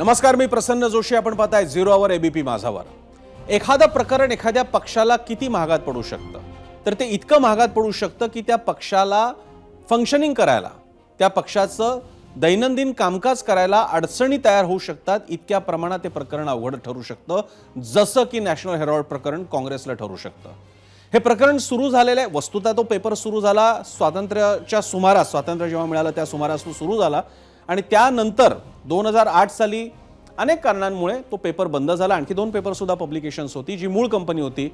नमस्कार, मी प्रसन्न जोशी. आपण पाहताय झिरो आवर एबीपी माझावर. एखादं प्रकरण एखाद्या पक्षाला किती महागात पडू शकतं, तर ते इतकं महागात पडू शकतं की त्या पक्षाला फंक्शनिंग करायला, त्या पक्षाचं दैनंदिन कामकाज करायला अडचणी तयार होऊ शकतात. इतक्या प्रमाणात ते प्रकरण अवघड ठरू शकतं, जसं की नॅशनल हेराल्ड प्रकरण काँग्रेसला ठरू शकतं. हे प्रकरण सुरू झालेलं आहे. वस्तुतः तो पेपर सुरू झाला स्वातंत्र्याच्या सुमारास, स्वातंत्र्य जेव्हा मिळालं त्या सुमारास तो सुरू झाला आणि त्यानंतर 2008 साली अनेक कारणांमुळे तो पेपर बंद झाला. आणखी 2 पेपर सुद्धा पब्लिकेशन्स होती जी मूळ कंपनी होती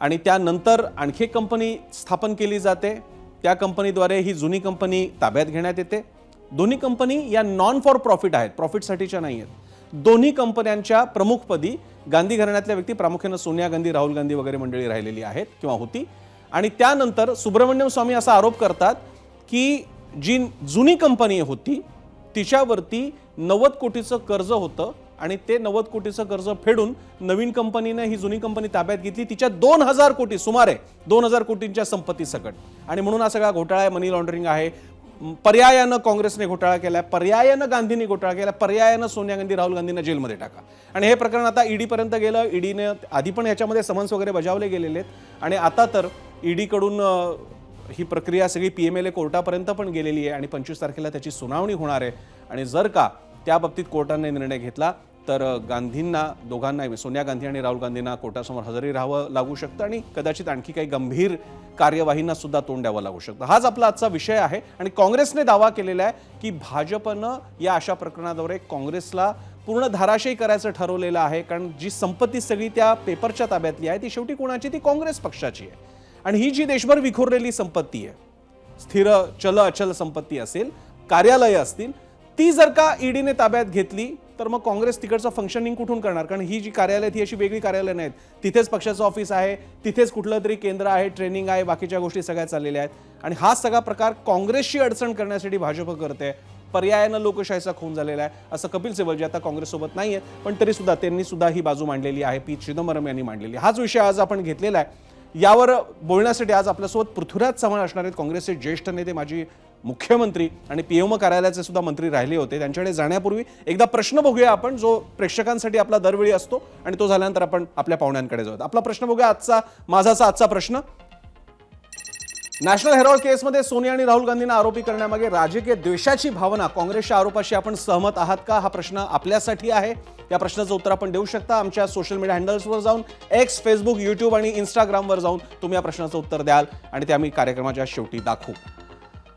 आणि त्यानंतर आणखी एक कंपनी स्थापन केली जाते. त्या कंपनीद्वारे ही जुनी कंपनी ताब्यात घेण्यात येते. दोन्ही कंपनी या नॉन फॉर प्रॉफिट आहेत, प्रॉफिटसाठीच्या नाही आहेत. दोन्ही कंपन्यांच्या प्रमुखपदी गांधी घराण्यातल्या व्यक्ती, प्रामुख्याने सोनिया गांधी, राहुल गांधी वगैरे मंडळी राहिलेली आहेत किंवा होती. आणि त्यानंतर सुब्रमण्यम स्वामी असा आरोप करतात की जी जुनी कंपनी होती तिच्यावरती 90 कोटीचं कर्ज होतं आणि ते 90 कोटीचं कर्ज फेडून नवीन कंपनीने ही जुनी कंपनी ताब्यात घेतली. तिच्या 2000 कोटी, सुमारे 2000 कोटींच्या संपत्ती सकट. आणि म्हणून हा सगळा घोटाळा आहे, मनी लॉन्ड्रिंग आहे. पर्यायानं काँग्रेसने घोटाळा केलाय, पर्यायानं गांधींनी घोटाळा केला, पर्यायानं सोनिया गांधी, राहुल गांधींना जेलमध्ये टाका. आणि हे प्रकरण आता ईडी पर्यंत गेलं. ईडीने आधी पण याच्यामध्ये समन्स वगैरे बजावले गेलेले आहेत आणि आता तर ईडीकडून ही प्रक्रिया सगळी PMLA कोर्टापर्यंत पण गेलेली आहे आणि 25 तारखेला त्याची सुनावणी होणार आहे. आणि जर का त्या बाबतीत कोर्टाने निर्णय घेतला तर गांधींना, दोघांना, सोनिया गांधी आणि राहुल गांधींना कोर्टासमोर हजरी राहावं लागू शकतं आणि कदाचित आणखी काही गंभीर कार्यवाहींना सुद्धा तोंड द्यावं लागू शकतं. हाच आपला आजचा विषय आहे. आणि काँग्रेसने दावा केलेला आहे की भाजपनं या अशा प्रकरणाद्वारे काँग्रेसला पूर्ण धाराशायी करायचं ठरवलेलं आहे. कारण जी संपत्ती सगळी त्या पेपरच्या ताब्यातली आहे ती शेवटी कोणाची, ती काँग्रेस पक्षाची आहे. आणि ही जी देशभर विखुरलेली संपत्ती आहे, स्थिर चल अचल संपत्ती असेल, कार्यालय असतील, ती जर का ईडीने ताब्यात घेतली तर मग काँग्रेस तिकडचं फंक्शनिंग कुठून करणार? कारण ही जी कार्यालय ती अशी वेगळी कार्यालय नाहीत. तिथेच पक्षाचं ऑफिस आहे, तिथेच कुठलं तरी केंद्र आहे, ट्रेनिंग आहे, बाकीच्या गोष्टी सगळ्या चाललेल्या आहेत. आणि हा सगळा प्रकार काँग्रेसची अडचण करण्यासाठी भाजप करते. पर्यायानं लोकशाहीचा खून झालेला आहे असं कपिल सिब्बल, जे आता काँग्रेससोबत नाही आहेत पण तरी सुद्धा त्यांनी सुद्धा ही बाजू मांडलेली आहे. पी चिदंबरम यांनी मांडलेली. हाच विषय आज आपण घेतलेला आहे. यावर बोलण्यासाठी आज आपल्यासोबत पृथ्वीराज चव्हाण असणार आहेत. काँग्रेसचे ज्येष्ठ नेते, माजी मुख्यमंत्री आणि PMO कार्यालयाचे सुद्धा मंत्री राहिले होते. त्यांच्याकडे जाण्यापूर्वी एकदा प्रश्न बघूया आपण, जो प्रेक्षकांसाठी आपला दरवेळी असतो, आणि तो झाल्यानंतर आपण आपल्या पाहुण्यांकडे जाऊया. आपला प्रश्न बघूया आजचा, माझाचा आजचा प्रश्न. नॅशनल हेराल्ड केसमध्ये सोनिया आणि राहुल गांधींना आरोपी करण्यामागे राजकीय द्वेषाची भावना, काँग्रेसच्या आरोपाशी आपण सहमत आहात का? हा प्रश्न आपल्यासाठी आहे. या प्रश्नाचं उत्तर आपण देऊ शकता आमच्या सोशल मीडिया हँडल्सवर जाऊन, X, Facebook, YouTube आणि Instagramवर जाऊन तुम्ही या प्रश्नाचं उत्तर द्याल आणि ते आम्ही कार्यक्रमाच्या शेवटी दाखवू.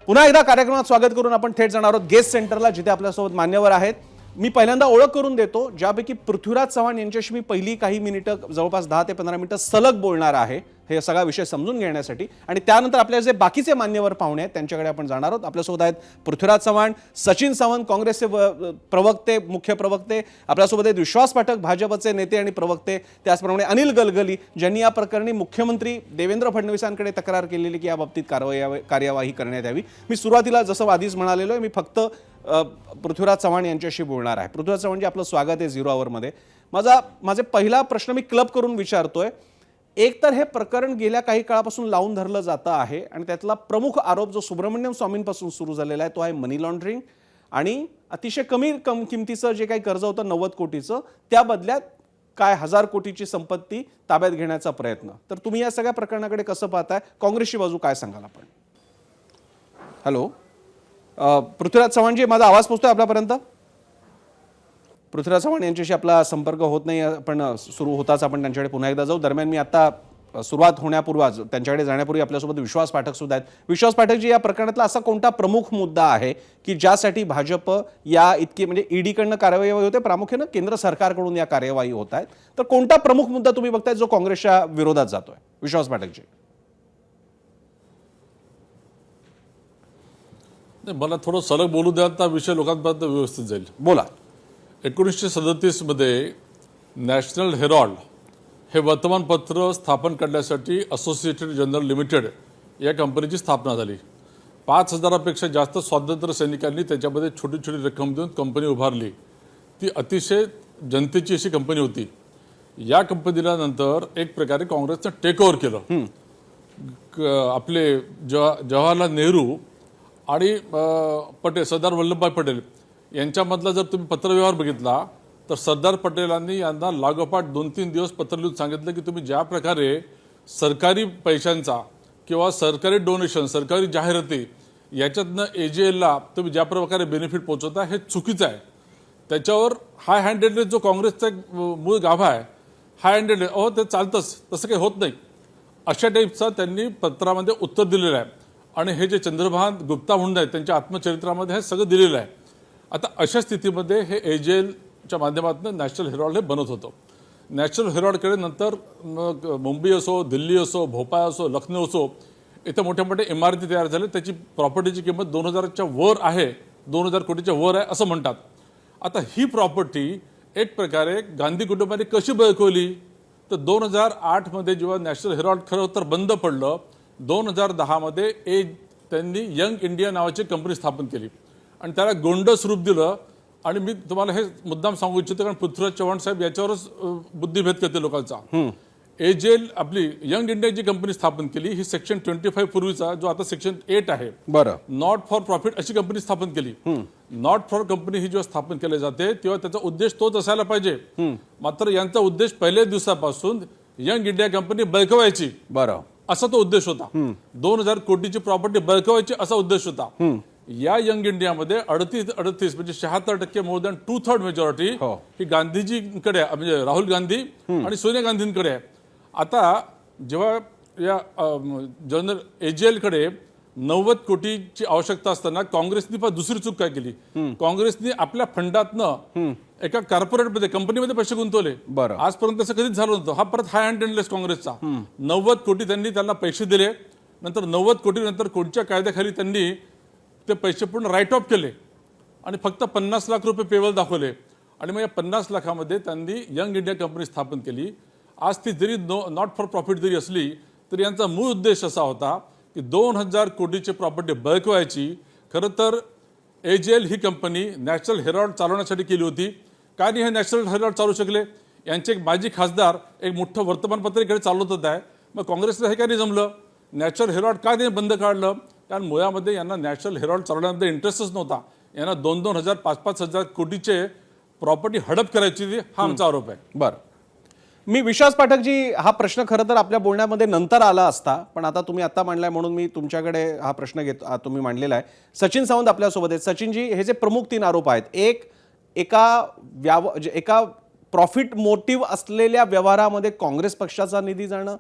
पुन्हा एकदा कार्यक्रमात स्वागत करून आपण थेट जाणार आहोत गेस्ट सेंटरला, जिथे आपल्यासोबत मान्यवर आहेत. मी पहिल्यांदा ओळख करून देतो, ज्यापैकी पृथ्वीराज चव्हाण यांच्याशी मी पहिली काही मिनिटं, जवळपास 10 ते 15 मिनिटं सलग बोलणार आहे हे सगळा विषय समजून घेण्यासाठी. आणि त्यानंतर आपल्या जे बाकीचे मान्यवर पाहुणे आहेत त्यांच्याकडे आपण जाणार आहोत. आपल्यासोबत आहेत पृथ्वीराज चव्हाण, सचिन सावंत, काँग्रेसचे प्रवक्ते, मुख्य प्रवक्ते. आपल्यासोबत आहेत विश्वास पाठक, भाजपचे नेते आणि प्रवक्ते. त्याचप्रमाणे अनिल गलगली, ज्यांनी या प्रकरणी मुख्यमंत्री देवेंद्र फडणवीसांकडे तक्रार केलेली की या बाबतीत कार्यवाही करण्यात यावी. मी सुरुवातीला जसं आधीच म्हणालेलो आहे, मी फक्त पृथ्वीराज चव्हाण यांच्याशी बोलणार आहे. पृथ्वीराज चव्हाणजी, आपलं स्वागत आहे झिरो आवरमध्ये. माझे पहिला प्रश्न मी क्लब करून विचारतोय. एक तर हे प्रकरण गेल्या काही काळापासून लावून धरलं जातं आहे आणि त्यातला प्रमुख आरोप जो सुब्रमण्यम स्वामींपासून सुरू झालेला आहे तो आहे मनी लॉन्ड्रिंग आणि अतिशय कमी किमतीचं जे काही कर्ज होतं 90 कोटीचं, त्या बदल्यात काय 1000 कोटीची संपत्ती ताब्यात घेण्याचा प्रयत्न. तर तुम्ही या सगळ्या प्रकरणाकडे कसं पाहताय? काँग्रेसची बाजू काय सांगाल आपण? हॅलो पृथ्वीराज चव्हाणजी, माझा आवाज पोहोचतोय आपल्यापर्यंत? पृथ्वीराज चव्हाण यांच्याशी आपला संपर्क होत नाही. आपण सुरू होताच आपण त्यांच्याकडे पुन्हा एकदा जाऊ. दरम्यान मी आता सुरुवात होण्यापूर्वी, त्यांच्याकडे जाण्यापूर्वी आपल्यासोबत विश्वास पाठक सुद्धा आहेत. विश्वास पाठकजी, या प्रकरणातला असा कोणता प्रमुख मुद्दा आहे की ज्यासाठी भाजप या इतकी, म्हणजे ईडीकडनं कार्यवाही होते, प्रामुख्यानं केंद्र सरकारकडून या कार्यवाही होत आहेत, तर कोणता प्रमुख मुद्दा तुम्ही बघताय जो काँग्रेसच्या विरोधात जातोय? विश्वास पाठकजी. मला थोडं सलग बोलू द्या, तर विषय लोकांपर्यंत व्यवस्थित जाईल. बोला. 1937 मध्ये नॅशनल हेराल्ड हे वर्तमानपत्र स्थापन करण्यासाठी असोसिएटेड जर्नल लिमिटेड या कंपनीची स्थापना झाली. 5000पेक्षा जास्त स्वातंत्र्य सैनिकांनी त्याच्यामध्ये छोटी छोटी रक्कम देऊन कंपनी उभारली. ती अतिशय जनतेची अशी कंपनी होती. या कंपनीला नंतर एक प्रकारे काँग्रेसनं टेक ओव्हर केलं. आपले जवाहरलाल नेहरू आणि सरदार वल्लभभाई पटेल यांच्यामधला जर तुम्ही पत्रव्यवहार बघितला तर सरदार पटेलांनी यांना लागोपाठ 2-3 दिवस पत्र लिहून सांगितलं की तुम्ही ज्या प्रकारे सरकारी पैशांचा किंवा सरकारी डोनेशन, सरकारी जाहिराती याच्यातनं AGLला तुम्ही ज्या प्रकारे बेनिफिट पोहोचवता हे चुकीचं आहे. त्याच्यावर हाय हँडेडनेस जो काँग्रेसचा एक मूळ गाभा आहे, हाय हँडेडनेस ते चालतंच, तसं काही होत नाही, अशा टाईपचा त्यांनी पत्रामध्ये उत्तर दिलेलं आहे. आणि हे जे चंद्रभान गुप्ता म्हणून आहेत त्यांच्या आत्मचरित्रामध्ये हे सगळं दिलेलं आहे. आता अशा स्थितीमध्ये हे AGLच्या माध्यमातून नॅशनल हेरॉल्ड हे बनत होतं. नॅशनल हेरॉल्डकडे नंतर मग मुंबई असो, दिल्ली असो, भोपाळ असो, लखनौ असो, इथं मोठ्या मोठ्या इमारती तयार झाल्या. त्याची प्रॉपर्टीची किंमत 2000च्या वर आहे, 2000 कोटीच्या वर आहे असं म्हणतात. आता ही प्रॉपर्टी एक प्रकारे गांधी कुटुंबाने कशी बळकवली तर 2008मध्ये जेव्हा नॅशनल हेरॉल्ड खरं तर बंद पडलं, 2010मध्ये त्यांनी यंग इंडिया नावाची कंपनी स्थापन केली आणि त्याला गोंडस रूप दिलं. आणि मी तुम्हाला हे मुद्दाम सांगू इच्छितो कारण पृथ्वीराज चव्हाण साहेब याच्यावरच बुद्धिभेद करते लोकांचा. AGL आपली यंग इंडिया जी कंपनी स्थापन केली ही सेक्शन 25 पूर्वीचा जो आता सेक्शन 8 आहे, बरं, नॉट फॉर प्रॉफिट अशी कंपनी स्थापन केली. नॉट फॉर कंपनी ही जेव्हा स्थापन केली जाते तेव्हा त्याचा उद्देश तोच असायला पाहिजे. मात्र यांचा उद्देश पहिल्याच दिवसापासून यंग इंडिया कंपनी बळकवायची, बरं, असा तो उद्देश होता. 2000 कोटीची प्रॉपर्टी बळकवायची असा उद्देश होता. या यंग इंडियामध्ये 38 म्हणजे 76% मोर दॅन 2/3 मेजॉरिटी ही गांधीजींकडे म्हणजे राहुल गांधी आणि सोनिया गांधींकडे आहे. आता जेव्हा या जनरल AGLकडे 90 कोटीची आवश्यकता असताना काँग्रेसनी पण दुसरी चूक काय केली, काँग्रेसने आपल्या फंडातनं एका कॉर्पोरेटमध्ये कंपनीमध्ये पैसे गुंतवले. बरं, आजपर्यंत असं कधीच झालं नव्हतं. हा परत हाय हँडेडनेस काँग्रेसचा. 90 कोटी त्यांनी त्यांना पैसे दिले. नंतर 90 कोटी नंतर कोणत्या कायद्याखाली त्यांनी ते पैसे पूर्ण राईट ऑफ केले आणि फक्त 50 लाख रुपये पेबल दाखवले. आणि मग या 50 लाखामध्ये त्यांनी यंग इंडिया कंपनी स्थापन केली. आज ती जरी नॉट फॉर प्रॉफिट जरी असली तरी यांचा मूळ उद्देश असा होता की 2000 कोटीची प्रॉपर्टी बळकवायची. खरं तर AGL ही कंपनी नॅशनल हेरॉल्ड चालवण्यासाठी केली होती. का नाही हे नॅशनल हेरॉल्ड चालू शकले? यांचे एक माजी खासदार एक मोठं वर्तमानपत्र इकडे चालवत होत आहे. मग काँग्रेसला हे काय नाही जमलं, नॅशनल हेरॉल्ड का नाही बंद काढलं? कारण मुळामध्ये यांना नॅशनल हेरॉल्ड चालवण्यामध्ये इंटरेस्टच नव्हता. यांना 2,000, 5,000 कोटीचे प्रॉपर्टी हडप करायची हा आमचा आरोप आहे. बरं, मी विश्वास पाठकजी हा प्रश्न खरं तर आपल्या बोलण्यामध्ये नंतर आला असता, पण आता तुम्ही आता मांडलाय म्हणून मी तुमच्याकडे हा प्रश्न घेतो. तुम्ही मांडलेला आहे. सचिन सावंत आपल्यासोबत आहेत. सचिनजी, हे जे प्रमुख 3 आरोप आहेत, एका प्रॉफिट मोटिव्ह असलेल्या व्यवहारामध्ये काँग्रेस पक्षाचा निधी जाणं,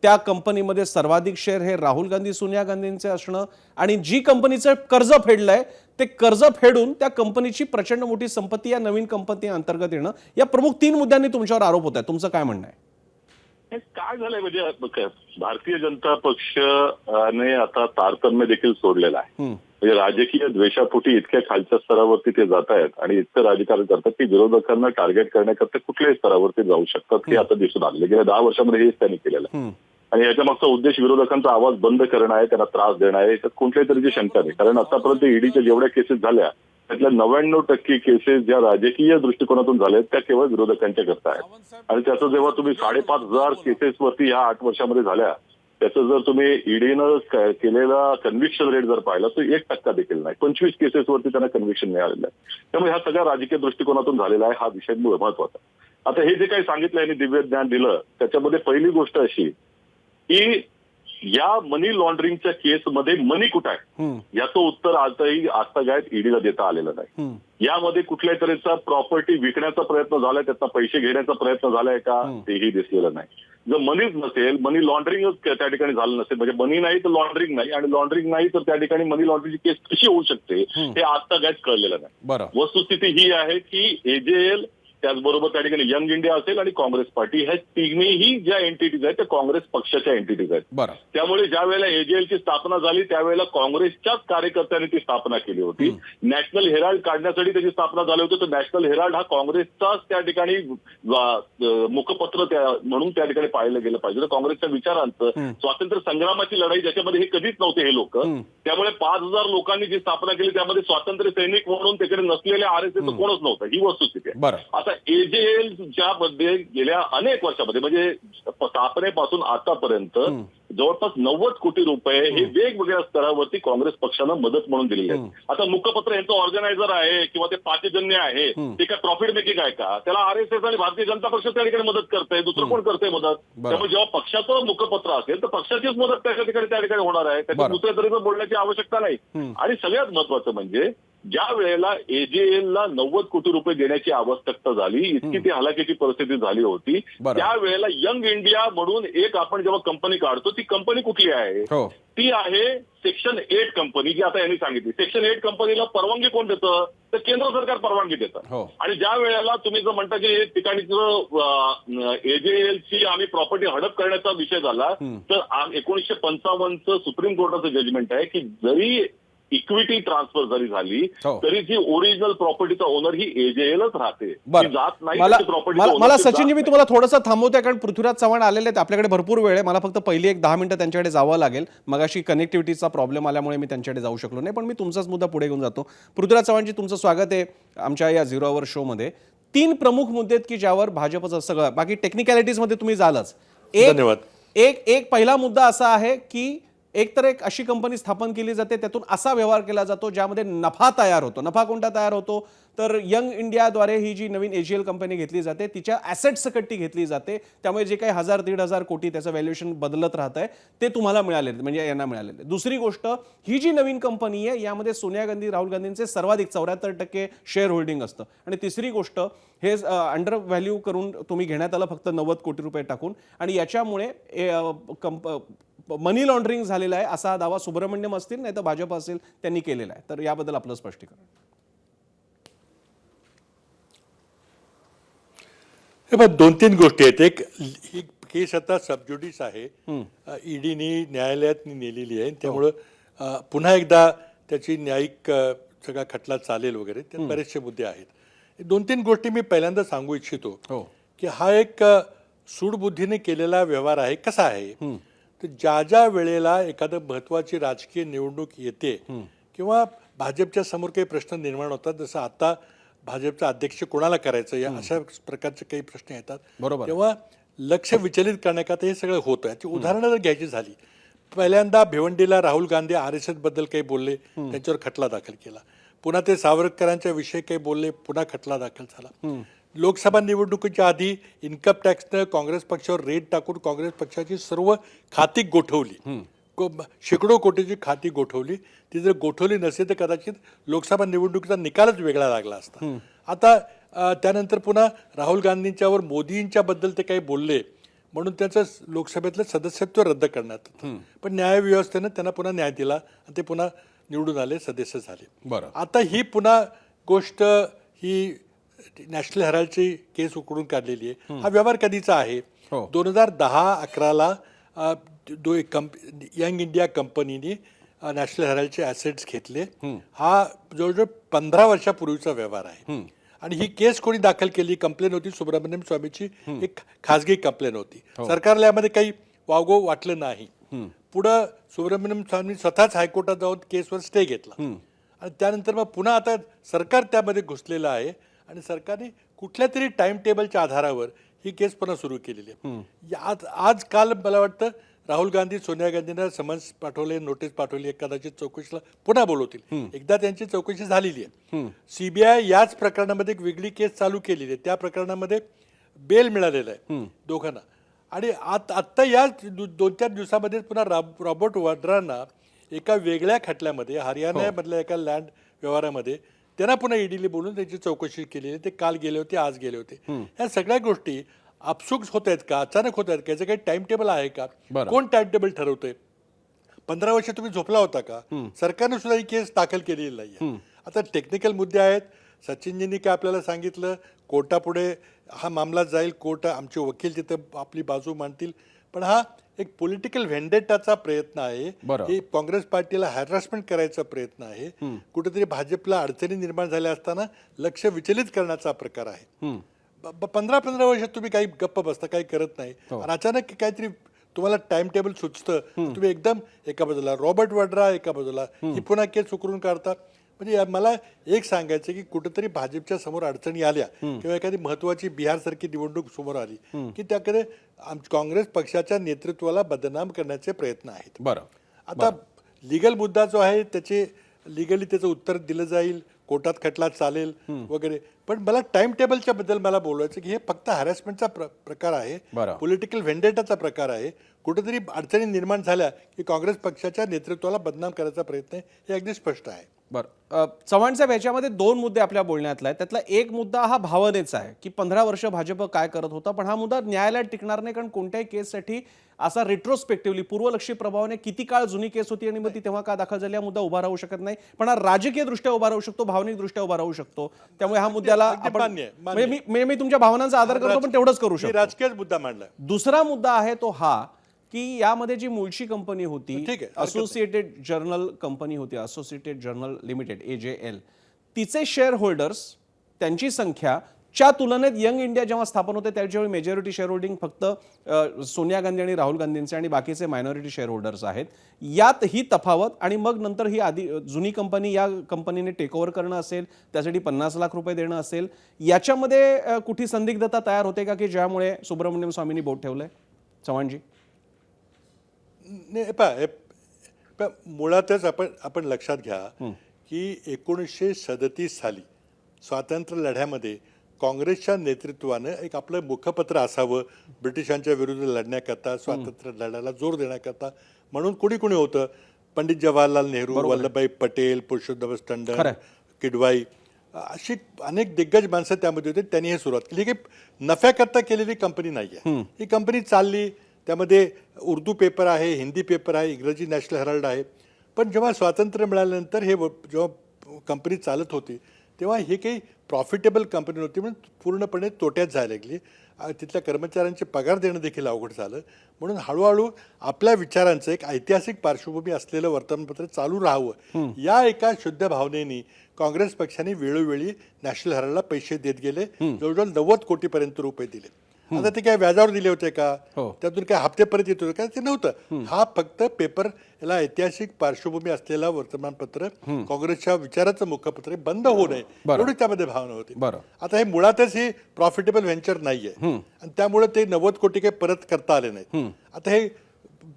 त्या कंपनीमध्ये सर्वाधिक शेअर हे राहुल गांधी, सोनिया गांधींचे असणं, आणि जी कंपनीचं कर्ज फेडलंय ते कर्ज फेडून त्या कंपनीची प्रचंड मोठी संपत्ती या नवीन कंपनी अंतर्गत येणं, या प्रमुख 3 मुद्द्यांनी तुमच्यावर आरोप होत आहे. तुमचं काय म्हणणं आहे? काय झालंय म्हणजे भारतीय जनता पक्षाने आता तारतम्य देखील सोडलेला आहे. म्हणजे राजकीय द्वेषापोटी इतक्या खालच्या स्तरावरती ते जात आहेत आणि इतकं राजकारण करतात की विरोधकांना टार्गेट करण्याकरता कुठल्याही स्तरावरती जाऊ शकतात हे आता दिसून आले. गेल्या 10 वर्षामध्ये हेच त्यांनी केलेलं आहे. आणि याच्या मागचा उद्देश विरोधकांचा आवाज बंद करणं आहे, त्यांना त्रास देणं आहे, याच्यात कुठल्याही तऱ्हेची शंका नाही. कारण आतापर्यंत ईडीच्या जेवढ्या केसेस झाल्या त्यातल्या 99% केसेस ज्या राजकीय दृष्टिकोनातून झाल्या त्या केवळ विरोधकांच्या करता आहेत. आणि त्याचं जेव्हा तुम्ही 5,500 केसेसवरती या 8 वर्षामध्ये झाल्या, त्याचं जर तुम्ही ईडीनं केलेला कन्व्हिक्शन रेट जर पाहिला तर 1% देखील नाही. 25 केसेसवरती त्यांना कन्व्हिक्शन मिळालेलं आहे. त्यामुळे हा सगळ्या राजकीय दृष्टिकोनातून झालेला आहे. हा विषय महत्वाचा. आता हे जे काही सांगितलं यांनी दिव्य ज्ञान दिलं त्याच्यामध्ये पहिली गोष्ट अशी की या मनी लॉन्ड्रिंगच्या केसमध्ये मनी कुठं आहे याचं उत्तर आजही आजतागायत ईडीला देता आलेलं नाही. यामध्ये कुठल्याही तऱ्हेचा प्रॉपर्टी विकण्याचा प्रयत्न झालाय, त्याचा पैसे घेण्याचा प्रयत्न झालाय का तेही दिसलेलं नाही. जर मनीच नसेल, मनी लॉन्ड्रिंगच त्या ठिकाणी झालं नसेल, म्हणजे मनी नाही तर लॉन्ड्रिंग नाही, आणि लॉन्ड्रिंग नाही तर त्या ठिकाणी मनी लॉन्ड्रिंगची केस कशी होऊ शकते हे आजतागायत कळलेलं नाही. वस्तुस्थिती ही आहे की AGL त्याचबरोबर त्या ठिकाणी यंग इंडिया असेल आणि काँग्रेस पार्टी ह्या तिन्हीही ज्या एंटिटीज आहेत त्या काँग्रेस पक्षाच्या एंटिटीज आहेत. त्यामुळे ज्या वेळेला AGLची स्थापना झाली त्यावेळेला काँग्रेसच्याच कार्यकर्त्यांनी ती स्थापना केली होती. नॅशनल हेराल्ड काढण्यासाठी त्याची स्थापना झाली होती. तर नॅशनल हेराल्ड हा काँग्रेसचाच त्या ठिकाणी मुखपत्र म्हणून त्या ठिकाणी पाहिलं गेलं पाहिजे. तर काँग्रेसच्या विचारांचं स्वातंत्र्य संग्रामाची लढाई ज्याच्यामध्ये हे कधीच नव्हते हे लोक, त्यामुळे 5,000 लोकांनी जी स्थापना केली त्यामध्ये स्वातंत्र्य सैनिक म्हणून तिकडे नसलेल्या RSS कोणच नव्हतं, ही वस्तुस्थिती आहे. आता AGL च्या मध्ये गेल्या अनेक वर्षामध्ये म्हणजे स्थापनेपासून आतापर्यंत जवळपास 90 कोटी रुपये हे वेगवेगळ्या स्तरावरती काँग्रेस पक्षानं मदत म्हणून दिलेली आहे. आता मुखपत्र यांचं ऑर्गनायझर आहे किंवा ते पाचजन्य आहे, ते काय प्रॉफिट मेकिंग आहे का? त्याला RSS आणि भारतीय जनता पक्ष त्या ठिकाणी मदत करते, दुसरं कोण करते मदत? त्यामुळे जेव्हा पक्षाचं मुखपत्र असेल तर पक्षाचीच मदत त्या ठिकाणी होणार आहे, त्याच्या दुसऱ्या तऱ्हेनं बोलण्याची आवश्यकता नाही. आणि सगळ्यात महत्वाचं म्हणजे ज्या वेळेला AJLला 90 कोटी रुपये देण्याची आवश्यकता झाली, इतकी ती हलाखीची परिस्थिती झाली होती, त्यावेळेला यंग इंडिया म्हणून एक आपण जेव्हा कंपनी काढतो, ती कंपनी कुठली आहे? ती आहे सेक्शन 8 कंपनी, जी आता यांनी सांगितली. सेक्शन 8 कंपनीला परवानगी कोण देतं? तर केंद्र सरकार परवानगी देतं. आणि ज्या वेळेला तुम्ही जर म्हणता की ठिकाणी AJLची आम्ही प्रॉपर्टी हडप करण्याचा विषय झाला, तर 1955चं सुप्रीम कोर्टाचं जजमेंट आहे की जरी इक्विटी ट्रान्सफर जरी झाली तरी जी ओरिजिनल प्रॉपर्टीचा ओनर ही AJLच राहते, जात नाही. मला सचिनजी मी तुम्हाला थोडंसं थांबवतोय कारण पृथ्वीराज चव्हाण आलेले आहेत, आपल्याकडे भरपूर वेळ आहे. मला फक्त पहिली 10 मिनिटं त्यांच्याकडे जावं लागेल. मगाशी कनेक्टिव्हिटीचा प्रॉब्लेम आल्यामुळे मी त्यांच्याकडे जाऊ शकलो नाही, पण मी तुमचाच मुद्दा पुढे घेऊन जातो. पृथ्वीराज चव्हाणजी, तुमचं स्वागत आहे आमच्या या 0 आवर शो मध्ये. 3 प्रमुख मुद्दे आहेत की ज्यावर भाजपचं सगळं, बाकी टेक्निकॅलिटीज मध्ये तुम्ही जालच. एक पहिला मुद्दा असा आहे की एकतर एक अशी कंपनी स्थापन केली जाते, त्यातून असा व्यवहार केला जातो ज्यामध्ये नफा तयार होतो. नफा कोणता तयार होतो? तर यंग इंडियाद्वारे ही जी नवीन AJL कंपनी घेतली जाते तिच्या ॲसेट्स सकट घेतली जाते, त्यामुळे जे काही 1000-1500 कोटी त्याचं व्हॅल्युएशन बदलत राहत आहे ते तुम्हाला मिळाले, म्हणजे यांना मिळालेले. दुसरी गोष्ट, ही जी नवीन कंपनी आहे यामध्ये सोनिया गांधी, राहुल गांधींचे सर्वाधिक 74% शेअर होल्डिंग असतं. आणि तिसरी गोष्ट, हे अंडर व्हॅल्यू करून तुम्ही घेण्यात आलं फक्त 90 कोटी रुपये टाकून, आणि याच्यामुळे मनी लॉन्ड्रिंग झालेला आहे असा दावा सुब्रमण्यम असतील नाही तर भाजप असेल त्यांनी केलेला आहे. तर याबद्दल आपलं स्पष्टीकरण. हे बघ, 2-3 गोष्टी आहेत. एक, ही केस आता सबज्युडिस आहे, ईडीनी न्यायालयात नेलेली आहे, त्यामुळं पुन्हा एकदा त्याची न्यायिक सगळा खटला चालेल वगैरे, त्यात बरेचसे मुद्दे आहेत. 2-3 गोष्टी मी पहिल्यांदा सांगू इच्छितो की हा एक सूडबुद्धीने केलेला व्यवहार आहे. कसा आहे तर ज्या वेळेला एखादं महत्वाची राजकीय निवडणूक येते किंवा भाजपच्या समोर काही प्रश्न निर्माण होतात, जसं आता भाजपचा अध्यक्ष कोणाला करायचं या अशा प्रकारचे काही प्रश्न येतात, तेव्हा लक्ष विचलित करण्याकरता हे सगळं होतं. याची उदाहरणं जर घ्यायची झाली, पहिल्यांदा भिवंडीला राहुल गांधी RSS बद्दल काही बोलले, त्यांच्यावर खटला दाखल केला. पुन्हा ते सावरकरांच्या विषयी काही बोलले, पुन्हा खटला दाखल झाला. लोकसभा निवडणुकीच्या आधी इन्कम टॅक्सनं काँग्रेस पक्षावर रेड टाकून काँग्रेस पक्षाची सर्व खाती गोठवली, शेकडो कोटीची खाती गोठवली. ती जर गोठवली नसेल तर कदाचित लोकसभा निवडणुकीचा निकालच वेगळा लागला असता. आता त्यानंतर पुन्हा राहुल गांधींच्यावर मोदींच्या बद्दल ते काही बोलले म्हणून त्याचं लोकसभेतलं सदस्यत्व रद्द करण्यात आलं, पण न्यायव्यवस्थेनं त्यांना पुन्हा न्याय दिला आणि ते पुन्हा निवडून आले, सदस्य झाले. आता ही पुन्हा गोष्ट ही नॅशनल हेराल्डची केस उकडून काढलेली आहे. हा व्यवहार कधीचा आहे? 2010-11ला यंग इंडिया कंपनीने नॅशनल हेराल्डचे ॲसेट्स घेतले. हा जवळजवळ 15 वर्षापूर्वीचा व्यवहार आहे. आणि ही केस कोणी दाखल केली? कंप्लेन होती सुब्रमण्यम स्वामीची, एक खासगी कंप्लेन होती. सरकारला यामध्ये काही वावगो वाटलं नाही. पुढं सुब्रमण्यम स्वामी स्वतःच हायकोर्टात जाऊन केसवर स्टे घेतला आणि त्यानंतर मग पुन्हा आता सरकार त्यामध्ये घुसलेलं आहे आणि सरकारने कुठल्या तरी टाइम टेबलच्या आधारावर ही केस पुन्हा सुरू केलेली आहे. आज काल मला वाटतं राहुल गांधी सोनिया गांधींना समन्स पाठवले, नोटीस पाठवली, कदाचित चौकशीला पुन्हा बोलवतील. एकदा त्यांची चौकशी झालेली आहे. CBI याच प्रकरणामध्ये एक वेगळी केस चालू केलेली आहे. त्या प्रकरणामध्ये बेल मिळालेलं आहे दोघांना. आणि आत्ता या 2-4 दिवसामध्ये पुन्हा रॉबर्ट वाड्रांना एका वेगळ्या खटल्यामध्ये हरियाणामधल्या एका लँड व्यवहारामध्ये त्यांना पुन्हा ईडीला बोलून त्यांची चौकशी केली. ते काल गेले होते, आज गेले होते. या सगळ्या गोष्टी आपसुक होत आहेत का, अचानक होत आहेत का, याचं काही टाइम टेबल आहे का? कोण टाइम टेबल ठरवतंय? 15 वर्ष तुम्ही झोपला होता का? सरकारने सुद्धा ही केस दाखल केलेली नाही. आता टेक्निकल मुद्दे आहेत. सचिनजींनी काय आपल्याला सांगितलं, कोर्टापुढे हा मामला जाईल, कोर्ट आमचे वकील तिथं आपली बाजू मांडतील, पण हा एक पॉलिटिकल व्हेंडेटाचा प्रयत्न आहे. हे काँग्रेस पार्टीला हॅरॅसमेंट करायचा प्रयत्न आहे. कुठेतरी भाजपला अडचणी निर्माण झाल्या असताना लक्ष विचलित करण्याचा प्रकार आहे. 15 वर्ष तुम्ही काही गप्प बसता, काही करत नाही आणि अचानक काहीतरी तुम्हाला टाइम टेबल सुचतं, तुम्ही एकदम एका बाजूला रॉबर्ट वाड्रा, एका बाजूला ही पुन्हा केस उकरून काढता. म्हणजे मला एक सांगायचं की कुठेतरी भाजपच्या समोर अडचणी आल्या किंवा एखादी महत्वाची बिहारसारखी निवडणूक समोर आली की त्याकडे काँग्रेस पक्षाच्या नेतृत्वाला बदनाम करण्याचे प्रयत्न आहेत. बरं. आता लिगल मुद्दा जो आहे त्याचे लिगली त्याचं उत्तर दिलं जाईल, कोर्टात खटला चालेल वगैरे, पण मला टाइम टेबलच्या बद्दल मला बोलायचं की हे फक्त हॅरेसमेंटचा प्रकार आहे, बरं. पॉलिटिकल व्हेंडेटाचा प्रकार आहे. कुठेतरी अडचणी निर्माण झाल्या की काँग्रेस पक्षाच्या नेतृत्वाला बदनाम करायचा प्रयत्न आहे, हे अगदी स्पष्ट आहे. बरं. चव्हाण साहेब, याच्यामध्ये दोन मुद्दे आपल्या बोलण्यातला आहे. त्यातला एक मुद्दा हा भावनेचा आहे की 15 वर्ष भाजप काय करत होता, पण हा मुद्दा न्यायालयात टिकणार नाही, कारण कोणत्याही केससाठी असा रेट्रोस्पेक्टिव्हली पूर्वलक्षी प्रभावाने किती काळ जुनी केस होती आणि मग ती तेव्हा का दाखल झाली, हा मुद्दा उभा राहू शकत नाही. पण हा राजकीय दृष्ट्या उभा राहू शकतो, भावनिकदृष्ट्या उभा राहू शकतो. त्यामुळे हा मुद्द्याला आपण मान्य आहे, मान्य म्हणजे मी तुमच्या भावनांचा आदर करतो, पण तेवढंच करू मी शकतो. राजकीयच मुद्दा मांडला. दुसरा मुद्दा आहे तो हा की यामध्ये जी मूळची कंपनी होती, ठीक आहे, हरकत नाही. असोसिएटेड जर्नल कंपनी होती, असोसिएटेड जर्नल लिमिटेड AJL, तिचे शेअर होल्डर्स, त्यांची संख्या च्या तुलनेत यंग इंडिया जेव्हा स्थापन होते त्यावेळी मेजॉरिटी शेअर होल्डिंग फक्त सोनिया गांधी आणि राहुल गांधींचे आणि बाकीचे मायनॉरिटी शेअर होल्डर्स आहेत. यात ही तफावत आणि मग नंतर ही आधी जुनी कंपनी या कंपनीने टेक ओव्हर करणं असेल, त्यासाठी 50 लाख रुपये देणं असेल, याच्यामध्ये कुठे संदिग्धता तयार होते का की ज्यामुळे सुब्रमण्यम स्वामींनी बोट ठेवलंय? चव्हाणजी, मुळातच आपण लक्षात घ्या की 1937 साली स्वातंत्र्य लढ्यामध्ये काँग्रेसच्या नेतृत्वानं एक आपलं मुखपत्र असावं ब्रिटिशांच्या विरुद्ध लढण्याकरता, स्वातंत्र्य लढ्याला जोर देण्याकरता. म्हणून कुणी होतं? पंडित जवाहरलाल नेहरू, वल्लभभाई पटेल, पुरुषोत्तम टंडन, किडवाई, अशी अनेक दिग्गज माणसं त्यामध्ये होते. त्यांनी हे सुरुवात केली. की नफ्याकरता केलेली कंपनी नाही आहे ही. कंपनी चालली, त्यामध्ये उर्दू पेपर आहे, हिंदी पेपर आहे, इंग्रजी नॅशनल हेराल्ड आहे. पण जेव्हा स्वातंत्र्य मिळाल्यानंतर हे जेव्हा कंपनी चालत होती तेव्हा हे काही प्रॉफिटेबल कंपनी नव्हती, म्हणून पूर्णपणे तोट्यात जायला लागली. तिथल्या कर्मचाऱ्यांचे पगार देणं देखील अवघड झालं. म्हणून हळूहळू आपल्या विचारांचं एक ऐतिहासिक पार्श्वभूमी असलेलं वर्तमानपत्र चालू राहावं या एका शुद्ध भावनेने काँग्रेस पक्षाने वेळोवेळी नॅशनल हेराल्डला पैसे देत गेले. जवळजवळ 90 कोटीपर्यंत रुपये दिले. आता ते काय व्याजावर दिले होते का, त्यातून काय हप्ते परत येत होते का, ते नव्हतं. हा फक्त पेपर, याला ऐतिहासिक पार्श्वभूमी असलेला वर्तमानपत्र, काँग्रेसच्या विचाराचं मुखपत्र बंद होऊ नये एवढी त्यामध्ये भावना होती. आता हे मुळातच हे प्रॉफिटेबल व्हेंचर नाहीये आणि त्यामुळे ते 90 कोटी काही परत करता आले नाहीत. आता हे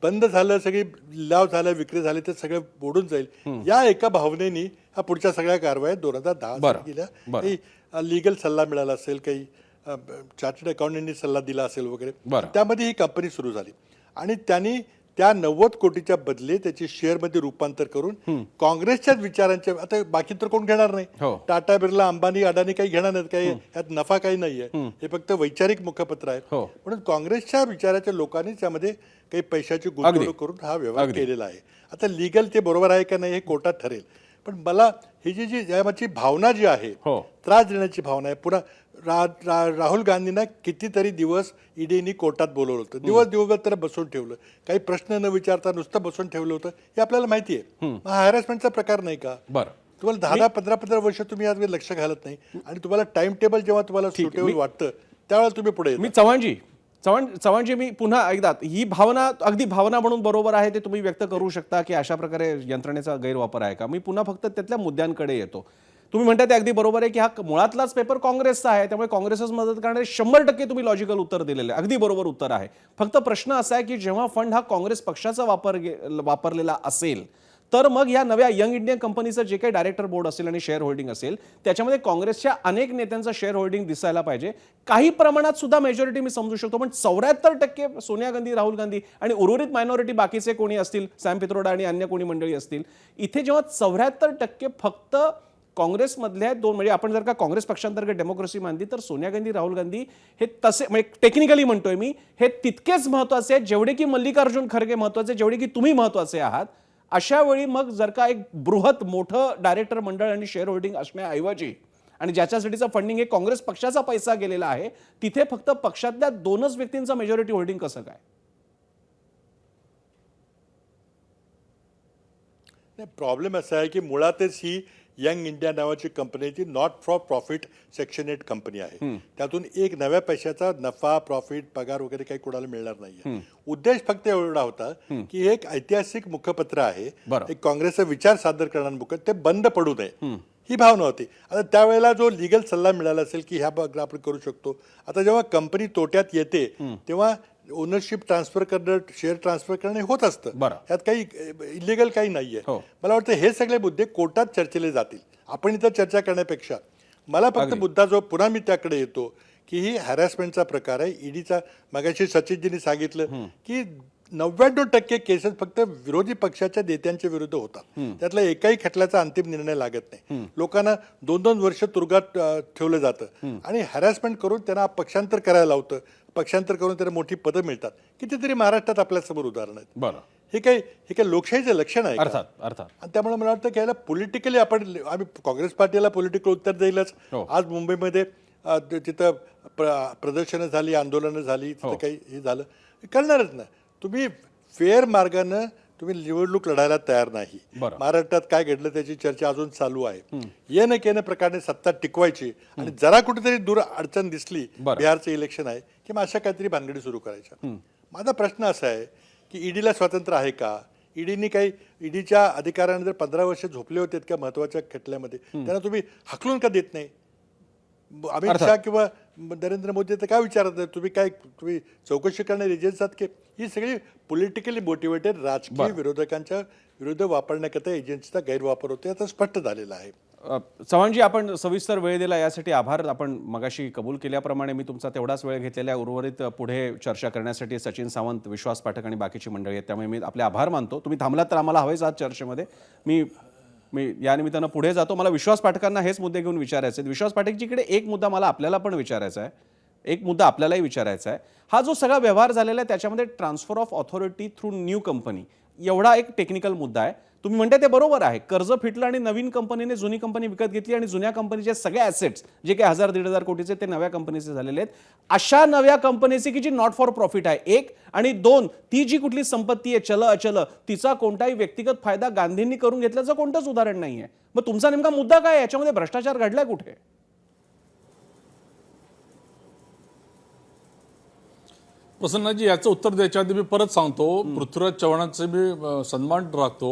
बंद झालं, सगळी लिलाव झाला, विक्री झाली, ते सगळं बुडून जाईल या एका भावनेने हा पुढच्या सगळ्या कारवाया 2010 गेल्या. काही लिगल सल्ला मिळाला असेल, काही चार्टर्ड अकाउंटंटनी सल्ला दिला असेल वगैरे, त्यामध्ये ही कंपनी सुरू झाली आणि त्यांनी त्या 90 कोटीच्या बदले त्याचे शेअरमध्ये रूपांतर करून काँग्रेसच्याच विचारांच्या, आता बाकी तर कोण घेणार नाही, टाटा बिर्ला, अंबानी, अडाणी काही घेणार नाहीत, काही यात नफा काही नाहीये, हे फक्त वैचारिक मुखपत्र आहे. म्हणून काँग्रेसच्या विचाराच्या लोकांनी त्यामध्ये काही पैशाची गुंतवणूक करून हा व्यवहार केलेला आहे. आता लिगल ते बरोबर आहे का नाही हे कोर्टात ठरेल. पण मला ही जी याची भावना जी आहे, त्रास देण्याची भावना आहे. पुन्हा राहुल गांधींना कितीतरी दिवस ईडीनी कोर्टात बोलवलं होतं, दिवस तर बसवून ठेवलं, काही प्रश्न न विचारता नुसतं बसवून ठेवलं होतं, हे आपल्याला माहिती आहे. हा हॅरेसमेंटचा प्रकार नाही का? तुम्हाला 10, 15 वर्ष तुम्ही यात लक्ष घालत नाही आणि तुम्हाला टाइम टेबल जेव्हा तुम्हाला सुटेबल वाटतं त्यावेळेला तुम्ही पुढे. मी चव्हाणजी, मी पुन्हा एकदा, ही भावना अगदी भावना म्हणून बरोबर आहे, ते तुम्ही व्यक्त करू शकता की अशा प्रकारे यंत्रणेचा गैरवापर आहे का. मी पुन्हा फक्त त्यातल्या मुद्द्यांकडे येतो. तुम्ही म्हणता ते अगदी बरोबर आहे की हा मुळातलाच पेपर काँग्रेसचा आहे, त्यामुळे काँग्रेसच मदत करणारे 100% तुम्ही लॉजिकल उत्तर दिलेलं आहे, अगदी बरोबर उत्तर आहे. फक्त प्रश्न असा आहे की जेव्हा फंड हा काँग्रेस पक्षाचा वापरलेला असेल तर मग या नव्या यंग इंडियन कंपनीचं जे काही डायरेक्टर बोर्ड असेल आणि शेअर होल्डिंग असेल त्याच्यामध्ये काँग्रेसच्या अनेक नेत्यांचं शेअर होल्डिंग दिसायला पाहिजे. काही प्रमाणात सुद्धा मेजॉरिटी मी समजू शकतो, पण 74% सोनिया गांधी, राहुल गांधी आणि उर्वरित मायनॉरिटी बाकीचे कोणी असतील, सॅम पित्रोडा आणि अन्य कोणी मंडळी असतील, इथे जेव्हा 74% फक्त काँग्रेसमधल्या दोन, म्हणजे आपण जर का काँग्रेस पक्षांतर्गत डेमोक्रेसी मानली तर सोनिया गांधी, राहुल गांधी हे तसे, म्हणजे टेक्निकली म्हणतोय मी, हे तितकेच महत्वाचे आहेत जेवढे की मल्लिकार्जुन खरगे महत्वाचे, जेवढे की तुम्ही महत्वाचे आहात. अशा वेळी मग जर का एक बृहत मोठं डायरेक्टर मंडळ आणि शेअर होल्डिंग असण्याऐवजी आणि ज्याच्यासाठीचं फंडिंग हे काँग्रेस पक्षाचा पैसा गेलेला आहे, तिथे फक्त पक्षातल्या 2च व्यक्तींचं मेजॉरिटी होल्डिंग कसं काय? प्रॉब्लेम असा आहे की मुळातच ही यंग इंडिया नावाची कंपनी ती not for profit section 8 company आहे. त्यातून एक नव्या पैशाचा नफा, प्रॉफिट, पगार वगैरे काही कोणाला मिळणार नाहीये. उद्देश फक्त एवढा होता की हे एक ऐतिहासिक मुखपत्र आहे, बरं. एक काँग्रेसचा विचार सादर करणारं मुख, ते बंद पडू नये ही भावना होती. आता त्यावेळेला जो लिगल सल्ला मिळाला असेल की ह्या भागात आपण करू शकतो. आता जेव्हा कंपनी तोट्यात येते तेव्हा ओनरशिप ट्रान्सफर करणं, शेअर ट्रान्सफर करणं हे होत असतं. बरं. यात काही इलिगल काही नाहीये. हो. मला वाटतं हे सगळे मुद्दे कोर्टात चर्चेले जातील. आपण इथं चर्चा करण्यापेक्षा मला फक्त अगदी. मुद्दा जो पुन्हा मी त्याकडे येतो की ही हॅरॅसमेंटचा प्रकार आहे. ईडीचा मगाशी सचिनजींनी सांगितलं की 99% केसेस फक्त विरोधी पक्षाच्या नेत्यांच्या विरुद्ध होतात. त्यातला एकाही खटल्याचा अंतिम निर्णय लागत नाही. लोकांना 2-2 वर्ष तुरुंगात ठेवलं जातं आणि हॅरॅसमेंट करून त्यांना पक्षांतर करायला लावतं. पक्षांतर करून त्यांना मोठी पदं मिळतात. कितीतरी महाराष्ट्रात आपल्यासमोर उदाहरणं आहेत. बरं. हे काही लोकशाहीचं लक्षण आहे का? अर्थात आणि त्यामुळे मला वाटतं की याला पॉलिटिकली आम्ही काँग्रेस पार्टीला पॉलिटिकल उत्तर देईलच. हो. आज मुंबईमध्ये तिथं प्रदर्शनं झाली, आंदोलनं झाली, तिथं काही हे झालं, करणारच ना. तुम्ही फेअर मार्गानं तुम्ही निवडणूक लढायला तयार नाही. बरं. महाराष्ट्रात काय घडलं त्याची चर्चा अजून चालू आहे. ये न केन प्रकारे सत्ता टिकवायची आणि जरा कुठेतरी दूर अडचण दिसली, बरं. बिहारचं इलेक्शन आहे किंवा अशा काहीतरी भानगडी सुरू करायच्या. माझा प्रश्न असा आहे की ईडीला स्वातंत्र्य आहे का? ईडीच्या अधिकाऱ्यांना जर 15 वर्ष झोपले होते इतक्या महत्वाच्या खटल्यामध्ये, त्यांना तुम्ही हाकलून का देत नाही? अमित शहा किंवा नरेंद्र मोदी तर काय विचारत नाही? तुम्ही चौकशी करणारे एजन्सी आहात की? ही सगळी पॉलिटिकली मोटिवेटेड राजकीय विरोधकांच्या विरुद्ध वापरण्याकरता एजन्सीचा गैरवापर होतो, आता स्पष्ट झालेला आहे. चव्हाणजी, आपण सविस्तर वेळ दिला यासाठी आभार. आपण मगाशी कबूल केल्याप्रमाणे मी तुमचा तेवढाच वेळ घेतलेल्या उर्वरित पुढे चर्चा करण्यासाठी सचिन सावंत, विश्वास पाठक आणि बाकीची मंडळी आहेत, त्यामुळे मी आपले आभार मानतो. तुम्ही थांबलात तर आम्हाला हवेच आज चर्चेमध्ये. मी या निमित्तानं पुढे जातो. मला विश्वास पाठकांना हेच मुद्दे घेऊन विचारायचे आहेत. विश्वास पाठकजीकडे एक मुद्दा मला आपल्याला पण विचारायचा आहे, एक मुद्दा आपल्यालाही विचारायचा आहे. हा जो सगळा व्यवहार झालेला आहे त्याच्यामध्ये transfer of authority through new company एवढा एक टेक्निकल मुद्दा आहे. तुम्ही म्हणता ते बरोबर आहे. कर्ज फिटलं आणि नवीन कंपनीने जुनी कंपनी विकत घेतली आणि जुन्या कंपनीचे सगळे ॲसेट्स जे काही 1000-1500 कोटीचे ते नव्या कंपनीचे झालेले आहेत. अशा नव्या कंपनीची की जी नॉट फॉर प्रॉफिट आहे, एक, आणि दोन, ती जी कुठली संपत्ती आहे चल अचल, तिचा कोणताही व्यक्तिगत फायदा गांधींनी करून घेतल्याचं कोणतंच उदाहरण नाही आहे. मग तुमचा नेमका मुद्दा काय? याच्यामध्ये भ्रष्टाचार घडलाय कुठे? प्रसन्नाजी, याचं उत्तर द्यायच्या आधी मी परत सांगतो, पृथ्वीराज चव्हाणांचे मी सन्मान राखतो,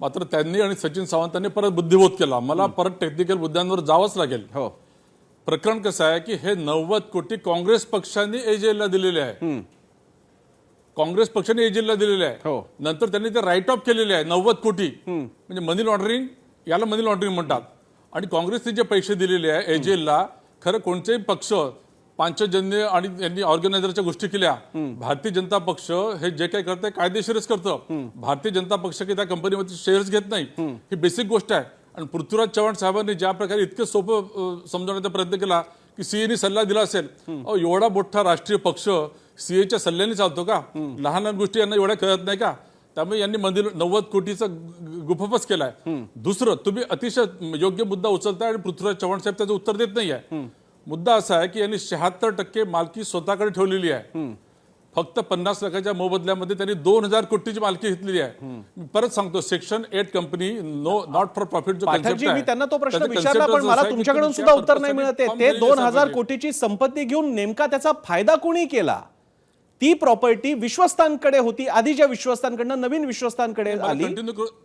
मात्र त्यांनी आणि सचिन सावंतांनी परत बुद्धिबोध केला. मला परत टेक्निकल मुद्द्यांवर जावंच लागेल. हो. प्रकरण कसं आहे की हे 90 कोटी काँग्रेस पक्षाने एजेलला दिलेले आहे. काँग्रेस पक्षाने एजेलला दिलेले आहे. हो. नंतर त्यांनी ते राईट ऑफ केलेले आहे 90 कोटी. म्हणजे मनी लॉन्ड्रिंग, याला मनी लॉन्ड्रिंग म्हणतात. आणि काँग्रेसने जे पैसे दिलेले आहे एजेलला, खरं कोणतेही पक्ष पांचजन्य आणि यांनी ऑर्गनायझरच्या गोष्टी केल्या. भारतीय जनता पक्ष हे जे काही करतंय कायदेशीरच करतं. भारतीय जनता पक्ष की त्या कंपनीमध्ये शेअर्स घेत नाही, ही बेसिक गोष्ट आहे. आणि पृथ्वीराज चव्हाण साहेबांनी ज्या प्रकारे इतकं सोपं समजवण्याचा प्रयत्न केला की सीएने सल्ला दिला असेल. एवढा मोठा राष्ट्रीय पक्ष सीएच्या सल्ल्याने चालतो का? लहान लहान गोष्टी यांना एवढ्या कळत नाही का? त्यामुळे यांनी 90 कोटीचा गुफपच केलाय. दुसरं, तुम्ही अतिशय योग्य मुद्दा उचलताय आणि पृथ्वीराज चव्हाण साहेब त्याचं उत्तर देत नाही आहे. मुद्दा असा आहे की यांनी 76% मालकी स्वतःकडे ठेवलेली आहे. फक्त 50 लाखाच्या मोबदल्यामध्ये त्यांनी 2000 कोटीची मालकी घेतलेली आहे. मी परत सांगतो, section 8 company not for profit जो पाठकजी, मी त्यांना तो प्रश्न विचारला पण मला तुमच्याकडून सुद्धा उत्तर नाही मिळत आहे. ते 2000 कोटीची संपत्ती घेऊन नेमका त्याचा फायदा कोणी केला? ती प्रॉपर्टी विश्वस्तांकडे होती, आधीच्या विश्वस्तांकडनं नवीन विश्वस्तांकडे आली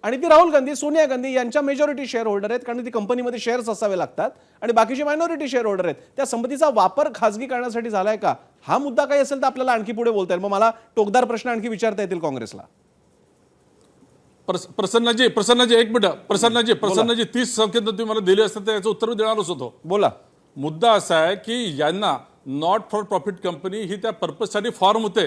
आणि ती राहुल गांधी, सोनिया गांधी यांच्या मेजॉरिटी शेअर होल्डर आहेत, कारण ती कंपनीमध्ये शेअर्स असावे लागतात आणि बाकीचे मायनॉरिटी शेअर होल्डर आहेत. त्या संपत्तीचा वापर खासगी करण्यासाठी झालाय का? हा मुद्दा काही असेल तर आपल्याला आणखी पुढे बोलता येईल. मग मला टोकदार प्रश्न आणखी विचारता येतील काँग्रेसला. प्रसन्नाजी एक मिनिट. प्रसन्नाजी 30 सेकंद तुम्ही मला दिले असते तर याचं उत्तर देणारच होतो. बोला. मुद्दा असा आहे की यांना नॉट फॉर प्रॉफिट कंपनी ही त्या पर्पजसाठी फॉर्म होते.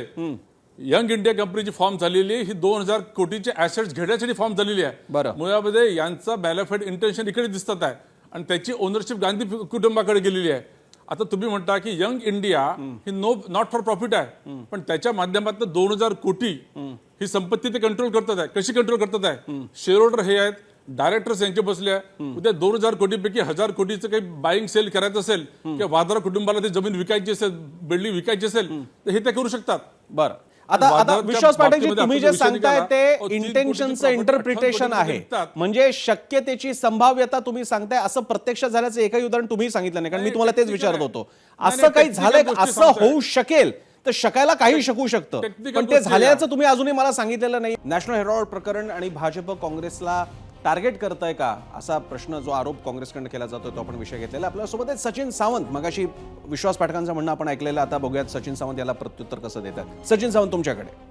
यंग इंडिया कंपनीची फॉर्म झालेली ही 2000 कोटीचे ऍसेट्स घेण्यासाठी फॉर्म झालेली आहे. बरं. मुळामध्ये यांचा बॅलेफाईड इंटेन्शन इकडे दिसत आहे आणि त्याची ओनरशिप गांधी कुटुंबाकडे गेलेली आहे. आता तुम्ही म्हणता की young India he not for profit आहे, पण त्याच्या माध्यमातून 2000 कोटी ही संपत्ती ते कंट्रोल करतात आहे. कशी कंट्रोल करतात आहे? शेअर होल्डर हे आहेत, डायरेक्टर्स यांचे बसले आहे. उद्या 2000 कोटीपैकी 1000 कोटीचं काही बाईंग सेल करायचं असेल किंवा वाद्रा कुटुंबाला ती जमीन विकायची असेल, बिल्डिंग विकायची असेल तर हे ते करू शकतात. बरं, आता वादाच्या विश्वास पाठकजी, बाबतीमध्ये तुम्ही आपण जे विषय सांगताय निघाला, ते 3 कोटीची इंटेन्शनचं property 58 इंटरप्रिटेशन कोटीमध्ये आहे, विकतात. म्हणजे शक्यतेची संभाव्यता तुम्ही सांगताय, असं प्रत्यक्ष झाल्याचं एकही उदाहरण तुम्ही सांगितलं नाही, कारण मी नाही, तुम्हाला तेच technical विचारत आहे. होतो. नाही, असं काही technical झालंय, गोष्टी असं सांगतोय. होऊ शकेल तर शकायला काही शकू शकतं, technical पण ते गोष्टी झाल्याचं आहे. तुम्ही अजूनही मला सांगितलेलं नाही. नॅशनल हेरॉल्ड प्रकरण आणि भाजप काँग्रेसला टार्गेट करतंय का, असा प्रश्न, जो आरोप काँग्रेसकडनं केला जातो, तो आपण विषय घेतलेला. आपल्यासोबत आहेत सचिन सावंत. मगाशी विश्वास पाठकांचं म्हणणं आपण ऐकलेलं, आता बघूयात सचिन सावंत याला प्रत्युत्तर कसं देतात. सचिन सावंत, तुमच्याकडे.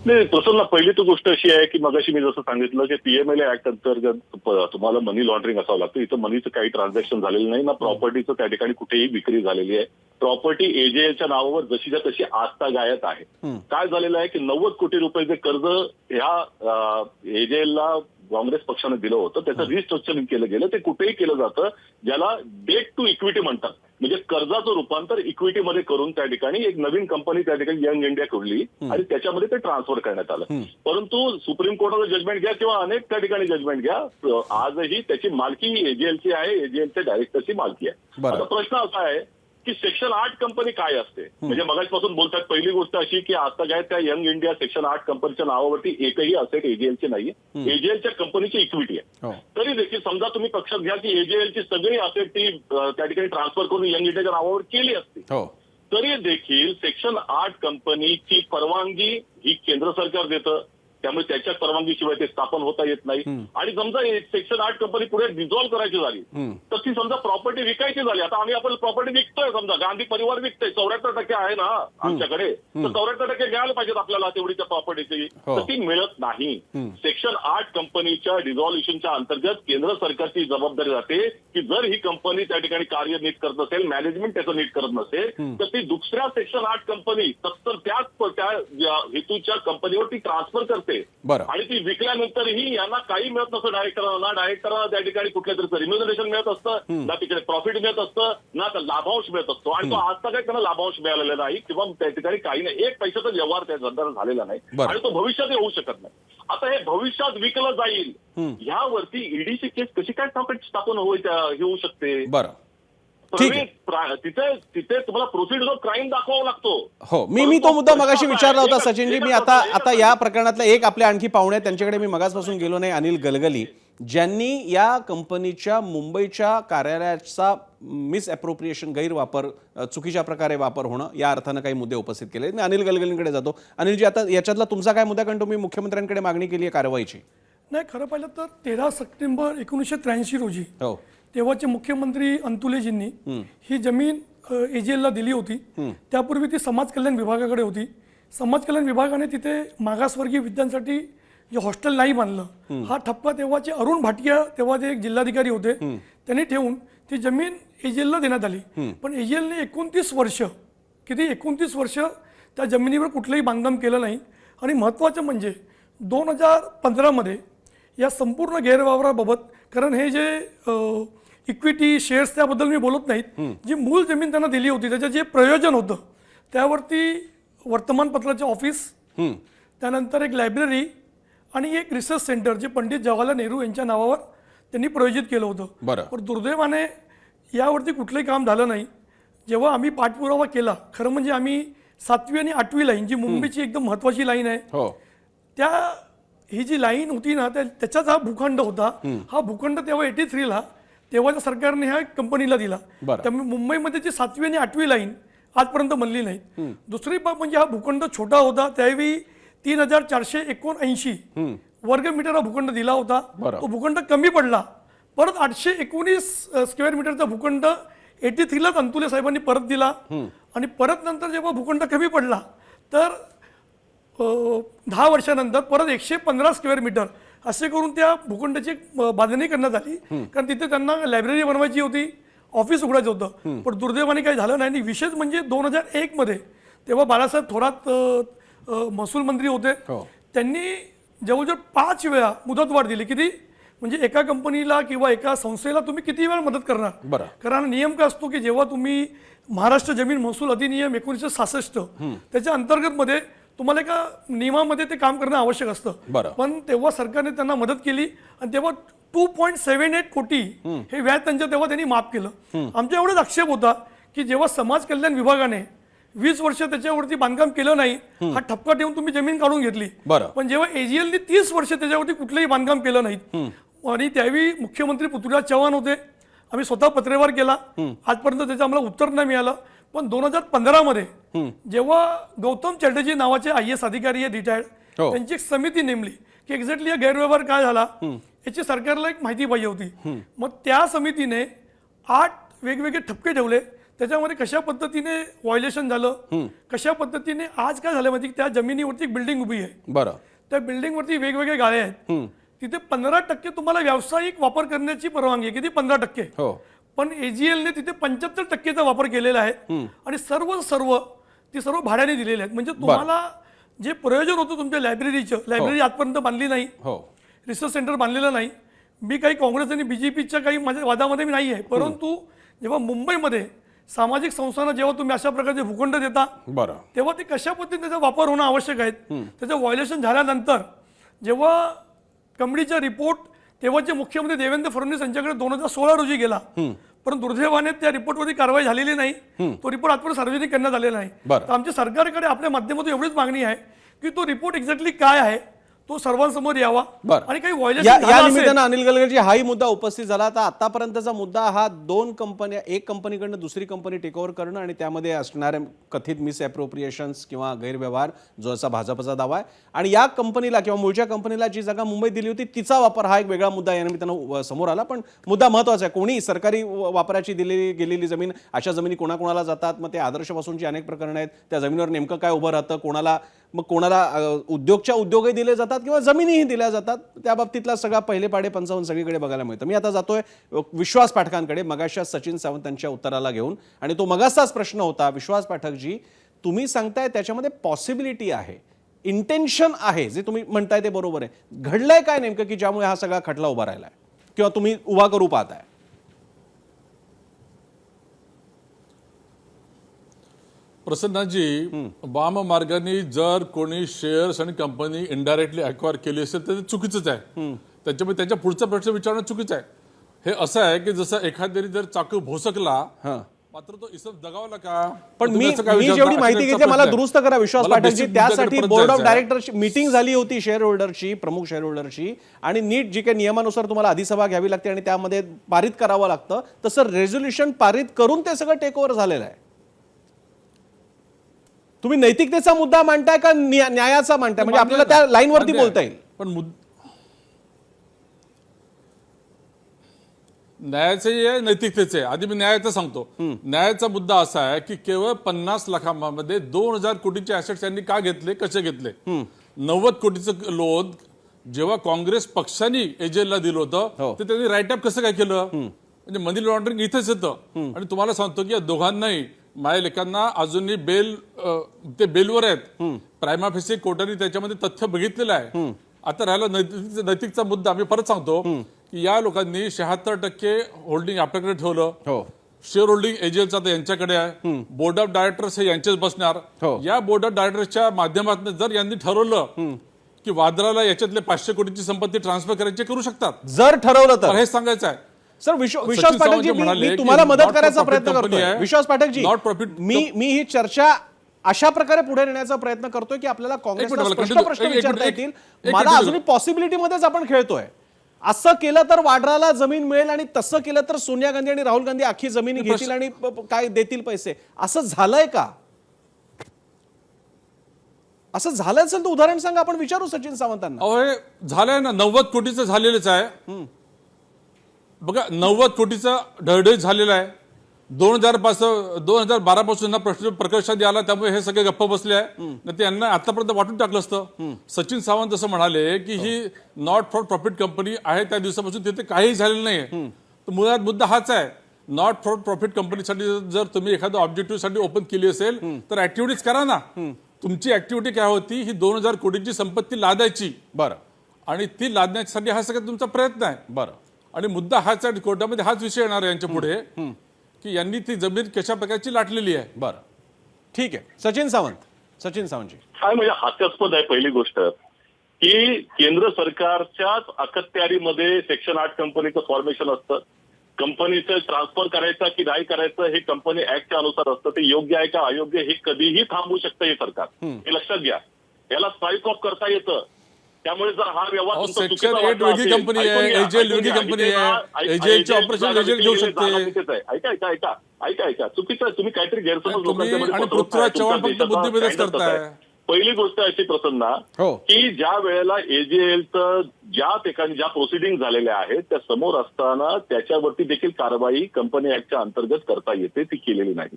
नाही, प्रसन्न, पहिली तर गोष्ट अशी आहे की मगाशी मी जसं सांगितलं की पीएमएलए ऍक्ट अंतर्गत तुम्हाला मनी लॉन्ड्रिंग असावं लागतं. इथं मनीचं काही ट्रान्झॅक्शन झालेलं नाही ना, प्रॉपर्टीचं त्या ठिकाणी कुठेही विक्री झालेली आहे. प्रॉपर्टी एजेएलच्या नावावर जशीच्या तशी आजतागायत आहे. काय झालेलं आहे की 90 कोटी रुपये कर्ज ह्या एजेएलला काँग्रेस पक्षाने दिलं होतं, त्याचं रिस्ट्रक्चरिंग केलं गेलं. ते कुठेही केलं जातं, ज्याला डेट टू इक्विटी म्हणतात, म्हणजे कर्जाचं रूपांतर इक्विटीमध्ये करून त्या ठिकाणी एक नवीन कंपनी त्या ठिकाणी यंग इंडिया खोलली आणि त्याच्यामध्ये ते ट्रान्सफर करण्यात आलं. परंतु सुप्रीम कोर्टाचं जजमेंट घ्या किंवा अनेक त्या ठिकाणी जजमेंट घ्या, आजही त्याची मालकी एजेएलची आहे, एजेएलच्या डायरेक्टरची मालकी आहे. आता प्रश्न असा आहे की सेक्शन 8 कंपनी काय असते, म्हणजे मगाचपासून बोलतात. पहिली गोष्ट अशी की आता काय त्या यंग इंडिया सेक्शन 8 कंपनीच्या नावावरती एकही असेट एजेएलची नाहीये. एजेएलच्या कंपनीची इक्विटी आहे. तरी देखील समजा तुम्ही पक्षात घ्या की एजेएलची सगळी असेट ती त्या ठिकाणी ट्रान्सफर करून यंग इंडियाच्या नावावर केली असती, तरी देखील सेक्शन 8 कंपनीची परवानगी ही केंद्र सरकार देतं. त्यामुळे त्याच्या परवानगीशिवाय ते स्थापन होता येत नाही. आणि समजा सेक्शन 8 कंपनी पुढे डिझॉल्व्ह करायची झाली तर ती समजा प्रॉपर्टी विकायची झाली. आता आम्ही आपण प्रॉपर्टी विकतोय, समजा गांधी परिवार विकतोय, 74% आहे ना आमच्याकडे, तर 74% घ्यायला पाहिजेत आपल्याला तेवढी त्या प्रॉपर्टीची, तर ती मिळत नाही. सेक्शन 8 कंपनीच्या डिझॉल्युशनच्या अंतर्गत केंद्र सरकारची जबाबदारी राहते की जर ही कंपनी त्या ठिकाणी कार्य नीट करत नसेल, मॅनेजमेंट त्याचं नीट करत नसेल, तर ती दुसऱ्या सेक्शन 8 कंपनी तत्तर त्या हेतूच्या कंपनीवर ती ट्रान्सफर करते. आणि ती विकल्यानंतरही यांना काही मिळत नसतं डायरेक्टरांना त्या ठिकाणी कुठल्या तरी रिम्युनरेशन मिळत असतं, ना तिकडे प्रॉफिट मिळत असतं, ना लाभांश मिळत असतो. आणि तो आज तक त्यांना लाभांश मिळालेला नाही किंवा त्या ठिकाणी काही नाही, एक पैशाचा व्यवहार त्या धंद्याला झालेला नाही आणि तो भविष्यात होऊ शकत नाही. आता हे भविष्यात विकलं जाईल ह्यावरती ईडीची केस कशी काय स्थापन होऊ शकते? तिथे तुम्हाला प्रोसिजर ऑफ क्राईम दाखवावा लागतो. हो, मी तो मुद्दा मगाशी विचारला होता सचिनजी. मी आता या प्रकरणातला एक आपले आणखी पाहुणे आहेत, त्यांच्याकडे मी मगासपासून गेलो नाही, अनिल गलगली, ज्यांनी या कंपनीच्या मुंबईच्या कार्यालयाचा मिसअप्रोप्रिएशन, गैरवापर, चुकीच्या प्रकारे वापर होणं, या अर्थानं काही मुद्दे उपस्थित केले. मी अनिल गलगलींकडे जातो. अनिलजी, आता याच्यातला तुमचा काय मुद्दा, कारण तुम्ही मुख्यमंत्र्यांकडे मागणी केली आहे कारवाईची? नाही, खरं पाहिलं तर 13 सप्टेंबर 1983 रोजी तेव्हाचे मुख्यमंत्री अंतुलेजींनी ही जमीन एजेएलला दिली होती. त्यापूर्वी ती समाज कल्याण विभागाकडे होती. समाज कल्याण विभागाने तिथे मागासवर्गीय विद्यार्थ्यांसाठी जे हॉस्टेल नाही बांधलं, हा ठप्पा तेव्हाचे अरुण भाटिया, तेव्हा ते एक जिल्हाधिकारी होते, त्यांनी ठेवून ती जमीन एजेएलला देण्यात आली. पण एजेएलने 29 वर्ष त्या जमिनीवर कुठलंही बांधकाम केलं नाही. आणि महत्त्वाचं म्हणजे 2015 मध्ये या संपूर्ण गैरवापराबाबत, कारण हे जे इक्विटी शेअर्स त्याबद्दल मी बोलत नाहीत, जी मूळ जमीन त्यांना दिली होती त्याचं जे प्रयोजन होतं त्यावरती वर्तमानपत्राचे ऑफिस, त्यानंतर एक लायब्ररी आणि एक रिसर्च सेंटर जे पंडित जवाहरलाल नेहरू यांच्या नावावर त्यांनी प्रयोजित केलं होतं. पण दुर्दैवाने यावरती कुठलंही काम झालं नाही. जेव्हा आम्ही पाठपुरावा केला, खरं म्हणजे आम्ही 7वी आणि 8वी लाईन, जी मुंबईची एकदम महत्त्वाची लाईन आहे, ही जी लाईन होती ना, त्याचाच हा भूखंड होता. हा भूखंड तेव्हा 83ला तेव्हाच्या सरकारने ह्या कंपनीला दिला. त्यामुळे मुंबईमध्ये जी 7वी आणि 8वी लाईन आजपर्यंत बनली नाही. दुसरी बाब म्हणजे हा भूखंड छोटा होता. त्यावेळी 3479 वर्ग मीटर हा भूखंड दिला होता. तो भूखंड कमी पडला. परत 819 स्क्वेअर मीटरचा भूखंड 83लाच अंतुले साहेबांनी परत दिला. आणि परत नंतर जेव्हा भूखंड कमी पडला तर 10 वर्षानंतर परत 115 स्क्वेअर मीटर असे करून त्या भूखंडाची बांधणी करण्यात आली. कारण तिथे त्यांना लायब्ररी बनवायची होती, ऑफिस उघडायचं होतं. पण दुर्दैवाने काही झालं नाही. आणि विशेष म्हणजे 2001 मध्ये तेव्हा बाळासाहेब थोरात महसूल मंत्री होते, त्यांनी जवळजवळ 5 वेळा मुदतवाढ दिली. किती म्हणजे एका कंपनीला किंवा एका संस्थेला तुम्ही किती वेळा मदत करणार? कारण नियम काय असतो की जेव्हा तुम्ही महाराष्ट्र जमीन महसूल अधिनियम 1966 त्याच्या अंतर्गत मध्ये तुम्हाला एका नियमामध्ये ते काम करणं आवश्यक असतं. पण तेव्हा सरकारने त्यांना मदत केली आणि तेव्हा 2.78 कोटी हे व्याज त्यांनी माफ केलं. आमच्या एवढाच आक्षेप होता की जेव्हा समाज कल्याण विभागाने 20 वर्ष त्याच्यावरती बांधकाम केलं नाही, हा ठपका ठेवून तुम्ही जमीन काढून घेतली. बरं. पण जेव्हा एजीएलने 30 वर्ष त्याच्यावरती कुठलंही बांधकाम केलं नाही आणि त्यावेळी मुख्यमंत्री पृथ्वीराज चव्हाण होते, आम्ही स्वतः पत्रव्यवहार केला, आजपर्यंत त्याचं आम्हाला उत्तर नाही मिळालं. पण 2015 मध्ये जेव्हा गौतम चॅटर्जी नावाचे IAS अधिकारी आहे रिटायर्ड, हो. त्यांची एक समिती नेमली की एक्झॅक्टली हा गैरव्यवहार काय झाला याची सरकारला एक माहिती पाहिजे होती. मग त्या समितीने 8 वेगवेगळे ठपके ठेवले. त्याच्यामध्ये कशा पद्धतीने व्हायोलेशन झालं, कशा पद्धतीने आज काय झालं माहिती, त्या जमिनीवरती एक बिल्डिंग उभी आहे, बरं. त्या बिल्डिंगवरती वेगवेगळे गाळे आहेत, तिथे 15% तुम्हाला व्यावसायिक वापर करण्याची परवानगी आहे. किती? 15%. हो. पण एजीएलने तिथे 75%चा वापर केलेला आहे आणि सर्व भाड्याने दिलेले आहेत. म्हणजे तुम्हाला जे प्रयोजन होतं तुमच्या लायब्ररीचं, लायब्ररी आजपर्यंत बांधली नाही, हो. रिसर्च सेंटर बांधलेलं नाही. मी काही काँग्रेस आणि बीजेपीच्या काही माझ्या वादामध्ये मी नाही आहे, परंतु जेव्हा मुंबईमध्ये सामाजिक संस्थांना जेव्हा तुम्ही अशा प्रकारचे भूखंड देता, बरं. तेव्हा ते कशा पद्धतीने त्याचा वापर होणं आवश्यक आहे. त्याचं व्हायोलेशन झाल्यानंतर जेव्हा कंपनीचा रिपोर्ट तेव्हाचे मुख्यमंत्री देवेंद्र फडणवीस यांच्याकडे 2016 रोजी गेला, पण दुर्दैवाने त्या रिपोर्टवरती कारवाई झालेली नाही. तो रिपोर्ट आजपर्यंत सार्वजनिक करण्यात आलेला नाही. बरं. तर आमच्या सरकारकडे आपल्या माध्यमातून एवढीच मागणी आहे की तो रिपोर्ट एक्झॅक्टली काय आहे तो सर्वांसमोर यावा बरं. आणि काही या व्हायोलेशन निमित्तानं अनिल गलगरजी हाही मुद्दा उपस्थित झाला. आता आतापर्यंतचा मुद्दा हा 2 कंपन्या, एक कंपनीकडनं दुसरी कंपनी टेक ओव्हर करणं आणि त्यामध्ये असणारे कथित मिस ॲप्रोप्रिएशन्स किंवा गैरव्यवहार जो असा भाजपचा दावा आहे, आणि या कंपनीला किंवा मूळच्या कंपनीला जी जागा मुंबईत दिली होती तिचा वापर हा एक वेगळा मुद्दा या निमित्तानं समोर आला. पण मुद्दा महत्त्वाचा आहे, कोणी सरकारी वापराची दिलेली गेलेली जमीन, अशा जमिनी कोणाकोणाला जातात, मग ते आदर्शपासूनची अनेक प्रकरणं आहेत, त्या जमिनीवर नेमकं काय उभं राहतं, कोणाला उद्योगच्या उद्योगही दिले जातात किंवा जमिनीही दिल्या जातात, त्या बाबतीतला सगळा पहिले पाडे 55 सगळीकडे बघायला मिळतं. मी आता जातोय विश्वास पाठकांकडे मगाशा सचिन सावंतांच्या उत्तराला घेऊन, आणि तो मगाचाच प्रश्न होता. विश्वास पाठकजी, तुम्ही सांगताय त्याच्यामध्ये पॉसिबिलिटी आहे, इंटेन्शन आहे, जे तुम्ही म्हणताय ते बरोबर आहे. घडलंय काय नेमकं की ज्यामुळे हा सगळा खटला उभा राहिलाय किंवा तुम्ही उभा करू पाहताय? प्रसन्नाजी, वाम मार्गाने जर कोणी शेअर्स आणि कंपनी इनडायरेक्टली अक्वायर केली असेल तर ते चुकीचंच आहे. त्याच्यामुळे त्याच्या पुढचा प्रश्न विचारणं चुकीचं आहे. हे असं आहे की जसं एखाद्याने जर चाकू भोसकला मात्र तो इसम दगावला का? पण मी जेवढी माहिती घेतली मला दुरुस्त करा विश्वास पाठकजी, त्यासाठी बोर्ड ऑफ डायरेक्टरची मीटिंग झाली होती शेअर होल्डरची, प्रमुख शेअर होल्डरची, आणि नीट जी काही नियमानुसार तुम्हाला अधिसभा घ्यावी लागते आणि त्यामध्ये पारित करावं लागतं तसं रेझोल्युशन पारित करून ते सगळं टेक ओव्हर झालेलं आहे. तुम्ही नैतिकतेचा मुद्दा मांडताय का न्यायाचा मांडताय? म्हणजे आपल्याला त्या लाईनवरती बोलता येईल. पण न्यायाचे आहे, नैतिकतेचे आहे. आधी मी न्यायाचं सांगतो. न्यायाचा मुद्दा असा आहे की केवळ 50 लाखांमध्ये 2000 कोटीचे ऍसेट्स यांनी का घेतले, कसे घेतले? 90 कोटीचं लोन जेव्हा काँग्रेस पक्षाने एजेलला दिलं होतं ते त्यांनी राईट अप कसं काय केलं? म्हणजे मनी लॉन्ड्रिंग इथेच येतं. आणि तुम्हाला सांगतो की या दोघांनाही, माझ्या लेखांना अजूनही ते बेलवर आहेत. प्रायमा फेसी कोर्टाने त्याच्यामध्ये तथ्य बघितलेलं आहे. आता राहिला नैतिकचा मुद्दा. मी परत सांगतो की या लोकांनी 76% होल्डिंग आपल्याकडे ठेवलं. शेअर होल्डिंग एजेलचा तर यांच्याकडे आहे. बोर्ड ऑफ डायरेक्टर्स हे यांचेच बसणार. या बोर्ड ऑफ डायरेक्टर्सच्या माध्यमातून जर यांनी ठरवलं की वाद्राला याच्यातले 500 कोटीची संपत्ती ट्रान्सफर करायची, करू शकतात, जर ठरवलं तर. हेच सांगायचं आहे. सर विश्वास पाठकजी, मी तुम्हाला मदत करायचा प्रयत्न करतोय. विश्वास पाठकजी, मी ही चर्चा अशा प्रकारे पुढे नेण्याचा प्रयत्न करतोय की आपल्याला काँग्रेसला स्पष्ट प्रश्न विचारता येतील. मला अजूनही पॉसिबिलिटी मध्येच आपण खेळतोय. असं केलं तर वाड्राला जमीन मिळेल आणि तसं केलं तर सोनिया गांधी आणि राहुल गांधी अख्खी जमीन घेतील आणि काय देतील पैसे. असं झालंय का? असं झालं असेल तर उदाहरण सांगा, आपण विचारू सचिन सावंतांना. झालंय ना, 90 कोटीचं झालेलंच आहे. बघा, 90 कोटीचा ढळढळ झालेला आहे. 2012 पासून प्रश्न प्रकर्षात आला, त्यामुळे हे सगळे गप्प बसले आहे. नाही त्यांना आतापर्यंत वाटून टाकलं असतं. सचिन सावंत असं म्हणाले की ही नॉट फॉर प्रॉफिट कंपनी आहे, त्या दिवसापासून तिथे काहीही झालेलं नाही. तर मुळात मुद्दा हाच आहे. नॉट फॉर प्रॉफिट कंपनीसाठी जर तुम्ही एखाद्या ऑब्जेक्टिव्ह साठी ओपन केली असेल तर ऍक्टिव्हिटीज करा ना. तुमची ऍक्टिव्हिटी काय होती? ही 2000 कोटीची संपत्ती लादायची. बरं. आणि ती लादण्यासाठी हा सगळा तुमचा प्रयत्न आहे. बरं. आणि मुद्दा हाच आहे, कोर्टामध्ये हाच विषय येणार आहे यांच्या पुढे की यांनी ती जमीन कशा प्रकारची लाटलेली आहे. बरं, ठीक आहे. सचिन सावंतजी, काय म्हणजे हास्यास्पद आहे पहिली गोष्ट की केंद्र सरकारच्याच अखत्यारीमध्ये सेक्शन 8 कंपनीचं फॉर्मेशन असतं. कंपनीचं ट्रान्सफर करायचं की नाही करायचं हे कंपनी ऍक्टच्या अनुसार असतं. ते योग्य आहे का अयोग्य हे कधीही थांबवू शकतं हे सरकार. हे लक्षात घ्या. याला स्ट्राईक ऑफ करता येतं. त्यामुळे जर हा व्यवहार तुमचा सेक्शन चुकीचा 8 वाटला वेगळी असेल, कंपनी आहे, ऐकून घ्या, एजेल ऐकून वेगळी घ्या. कंपनी इथे आहे, ना, एजेलचे IGL ऑपरेशन जागा एजेल घेऊ विकलेली शकते. जागा तिथेच आहे. ऐका चुकीचं आहे. तुम्ही काहीतरी गैरसमज तुम्ही लोकांच्यामध्ये आणि पसरवताय. पृथ्वीराज चव्हाण तुमच्या फक्त देशाचा बुद्धिभेदच standard तसा आहे. करताय. पहिली गोष्ट अशी प्रसन्ना हो. की ज्या वेळेला एजेएलचं ज्या ठिकाणी ज्या प्रोसिडिंग झालेल्या आहेत त्या समोर असताना त्याच्यावरती देखील कारवाई कंपनी ऍक्टच्या अंतर्गत करता येते, ती केलेली नाही.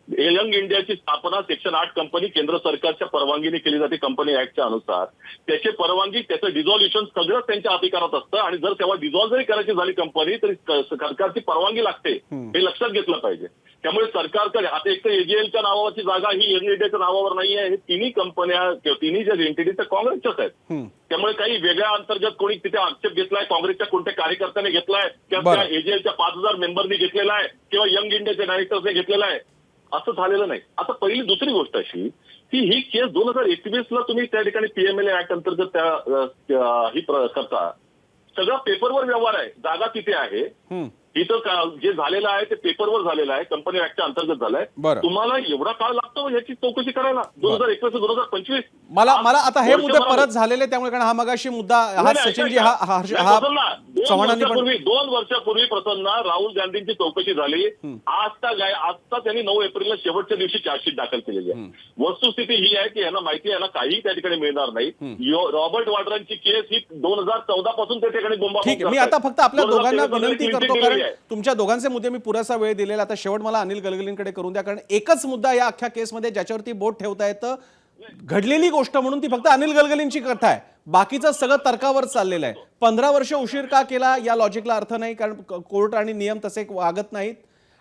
यंग इंडियाची स्थापना सेक्शन 8 कंपनी केंद्र सरकारच्या परवानगीने केली जाते कंपनी ऍक्टच्या अनुसार. त्याची परवानगी त्याचं डिझॉल्युशन सगळं त्यांच्या अधिकारात असतं आणि जर तेव्हा डिझॉल्व जरी करायची झाली कंपनी तरी सरकारची परवानगी लागते, हे लक्षात घेतलं पाहिजे. त्यामुळे सरकारकडे आता एक तर एजीएलच्या नावावरची जागा ही यंग इंडियाच्या नावावर नाही आहे. हे तिन्ही कंपन्या तिन्ही ज्या एंटिटी त्या काँग्रेसच्याच आहेत. त्यामुळे काही वेगळ्या अंतर्गत कोणी तिथे आक्षेप घेतलाय, काँग्रेसच्या कोणत्या कार्यकर्त्याने घेतलाय किंवा त्या एजीएलच्या 5000 मेंबरनी घेतलेला आहे किंवा यंग इंडियाच्या डायरेक्टर्सने घेतलेला आहे, असं झालेलं नाही. आता पहिली दुसरी गोष्ट अशी की ही केस 2021ला तुम्ही त्या ठिकाणी पीएमएलए ऍक्ट अंतर्गत ही करता. सगळा पेपरवर व्यवहार आहे. जागा तिथे आहे. इथं जे झालेलं आहे ते पेपरवर झालेलं आहे, कंपनी ऍक्टच्या अंतर्गत झालंय. तुम्हाला एवढा काळ लागतो याची चौकशी करायला 2021 2025? मला आता हे मुद्दे परत झालेले त्यामुळे कारण हा मगाशी मुद्दा हा सचिनजी हा चव्हाणांनी पण 2 वर्षापूर्वी प्रसन्न राहुल गांधींची चौकशी झाली. आता त्यांनी 9 एप्रिलला शेवटच्या दिवशी चार्जशीट दाखल केलेली आहे. वस्तुस्थिती ही आहे की यांना माहिती आहे ना काही त्या ठिकाणी मिळणार नाही. रॉबर्ट वाड्रांची केस ही 2014 पासून त्या ठिकाणी बोंबा. ठीक आहे. मी आता फक्त आपल्या दोघांना विनंती करतो कारण तुमच्या दोघांचे मुद्दे मी पुरेसा वेळ दिलेला. आता शेवट मला अनिल गलगलींकडे करून द्या कारण एकच मुद्दा या अख्ख्या केसमध्ये ज्याच्यावरती बोट ठेवता येतं घडलेली गोष्ट म्हणून ती फक्त अनिल गलगलींची कथा आहे. बाकीचं सगळं तर्कावर चाललेलं आहे. 15 वर्ष उशीर का केला या लॉजिकला अर्थ नाही कारण कोर्ट आणि नियम तसे वागत नाहीत.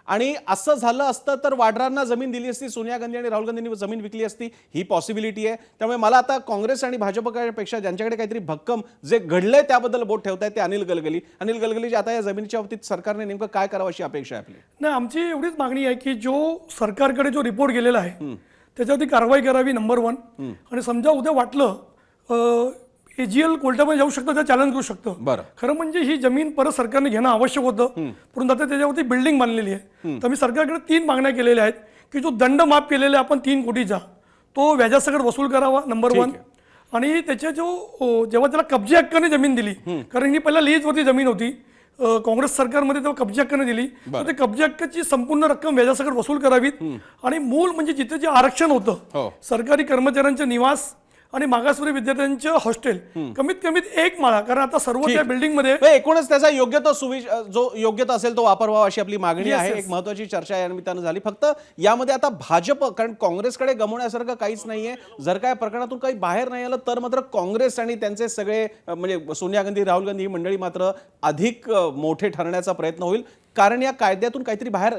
आणि असं झालं असतं तर वाड्रांना जमीन दिली असती, सोनिया गांधी आणि राहुल गांधींनी जमीन विकली असती, ही पॉसिबिलिटी आहे. त्यामुळे मला आता काँग्रेस आणि भाजपपेक्षा ज्यांच्याकडे काहीतरी भक्कम जे घडलंय त्याबद्दल बोट ठेवतायत ते अनिल गलगली आता या जमिनीच्या बाबतीत सरकारने नेमकं काय करावं अशी अपेक्षा आहे आपली. नाही, आमची एवढीच मागणी आहे की जो सरकारकडे जो रिपोर्ट गेलेला आहे त्याच्यावरती कारवाई करावी नंबर 1. आणि समजा उद्या वाटलं एजीएल कोर्टामध्ये जाऊ शकतं, त्या चॅलेंज करू शकतं. बरं. खरं म्हणजे ही जमीन परत सरकारने घेणं आवश्यक होतं, परंतु आता त्याच्यावरती बिल्डिंग बांधलेली आहे. तर मी सरकारकडे 3 मागण्या केलेल्या आहेत की जो दंड माफ केलेला आहे आपण 3 कोटीचा तो व्याजासकट वसूल करावा नंबर 1. आणि त्याच्या जेव्हा त्याला कब्जे हक्काने जमीन दिली कारण ही पहिला लीजवरती जमीन होती काँग्रेस सरकारमध्ये तेव्हा कब्जे हक्काने दिली, तर ते कब्जे हक्काची संपूर्ण रक्कम व्याजासकट वसूल करावीत. आणि मूळ म्हणजे जिथे जे आरक्षण होतं सरकारी कर्मचाऱ्यांचे निवास आणि मागासवर्गीय विद्यार्थ्यांचं हॉस्टेल कमीत कमीत 1 माळा, कारण आता सर्व त्या बिल्डिंग मध्ये एकूणच त्याचा योग्य तो जो योग्यता असेल तो वापर व्हावा अशी आपली मागणी आहे. एक महत्वाची चर्चा या निमित्तानं झाली. फक्त यामध्ये आता भाजप कारण काँग्रेसकडे गमवण्यासारखं काहीच नाहीये. जर काय प्रकरणातून काही बाहेर नाही आलं तर मात्र काँग्रेस आणि त्यांचे सगळे म्हणजे सोनिया गांधी राहुल गांधी ही मंडळी मात्र अधिक मोठे ठरण्याचा प्रयत्न होईल. कारण या कायद्यातून काहीतरी बाहेर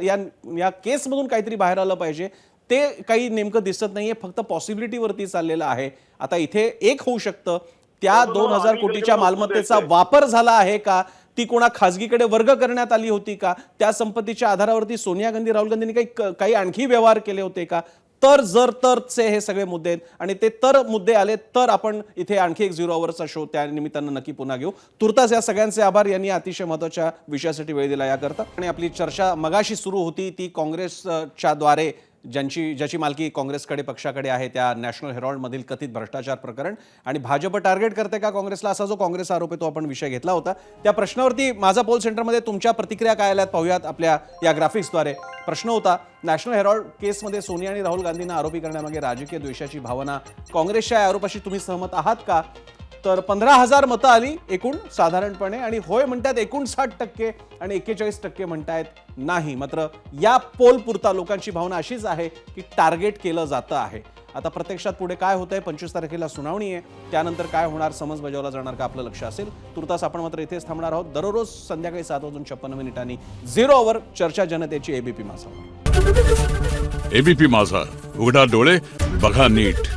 या केसमधून काहीतरी बाहेर आलं पाहिजे. ते काही नेमकं दिसत नाहीये, फक्त पॉसिबिलिटीवरती चाललेलं आहे. आता इथे एक होऊ शकतं त्या 2000 कोटीच्या मालमत्तेचा वापर झाला आहे का, ती कोणा खासगीकडे वर्ग करण्यात आली होती का, त्या संपत्तीच्या आधारावरती सोनिया गांधी राहुल गांधींनी काही आणखी व्यवहार केले होते का. तरचे हे सगळे मुद्दे आहेत आणि ते मुद्दे आले तर आपण इथे आणखी एक 0 आवरचा शो त्या निमित्तानं नक्की पुन्हा घेऊ. तुर्तास या सगळ्यांचे आभार. यांनी अतिशय महत्त्वाच्या विषयासाठी वेळ दिला याकरता. आणि आपली चर्चा मगाशी सुरू होती ती काँग्रेसच्या द्वारे ज्याची मालकी काँग्रेसकडे पक्षाकडे आहे त्या नॅशनल हेरॉल्डमधील कथित भ्रष्टाचार प्रकरण आणि भाजप टार्गेट करते का काँग्रेसला असा जो काँग्रेस आरोप आहे तो आपण विषय घेतला होता. त्या प्रश्नावरती माझा पोल सेंटरमध्ये तुमच्या प्रतिक्रिया काय आल्यात पाहूयात आपल्या या ग्राफिक्सद्वारे. प्रश्न होता नॅशनल हेरॉल्ड केसमध्ये सोनिया आणि राहुल गांधींना आरोपी करण्यामागे राजकीय द्वेषाची भावना, काँग्रेसच्या आरोपाशी तुम्ही सहमत आहात का. तर 15,000 मतं आली एकूण साधारणपणे आणि होय म्हणतात 59% आणि 41% म्हणतायत नाही. मात्र या पोल पुरता लोकांची भावना अशीच आहे की टार्गेट केलं जातं आहे. आता प्रत्यक्षात पुढे काय होतंय, 25 तारखेला सुनावणी आहे, त्यानंतर काय होणार, समज बजावला जाणार का, आपलं लक्ष असेल. तुर्तास आपण मात्र इथेच थांबणार आहोत. दररोज संध्याकाळी 7:56 0 ओव्हर चर्चा जनतेची एबीपी माझा. एबीपी माझा, उघडा डोळे बघा नीट.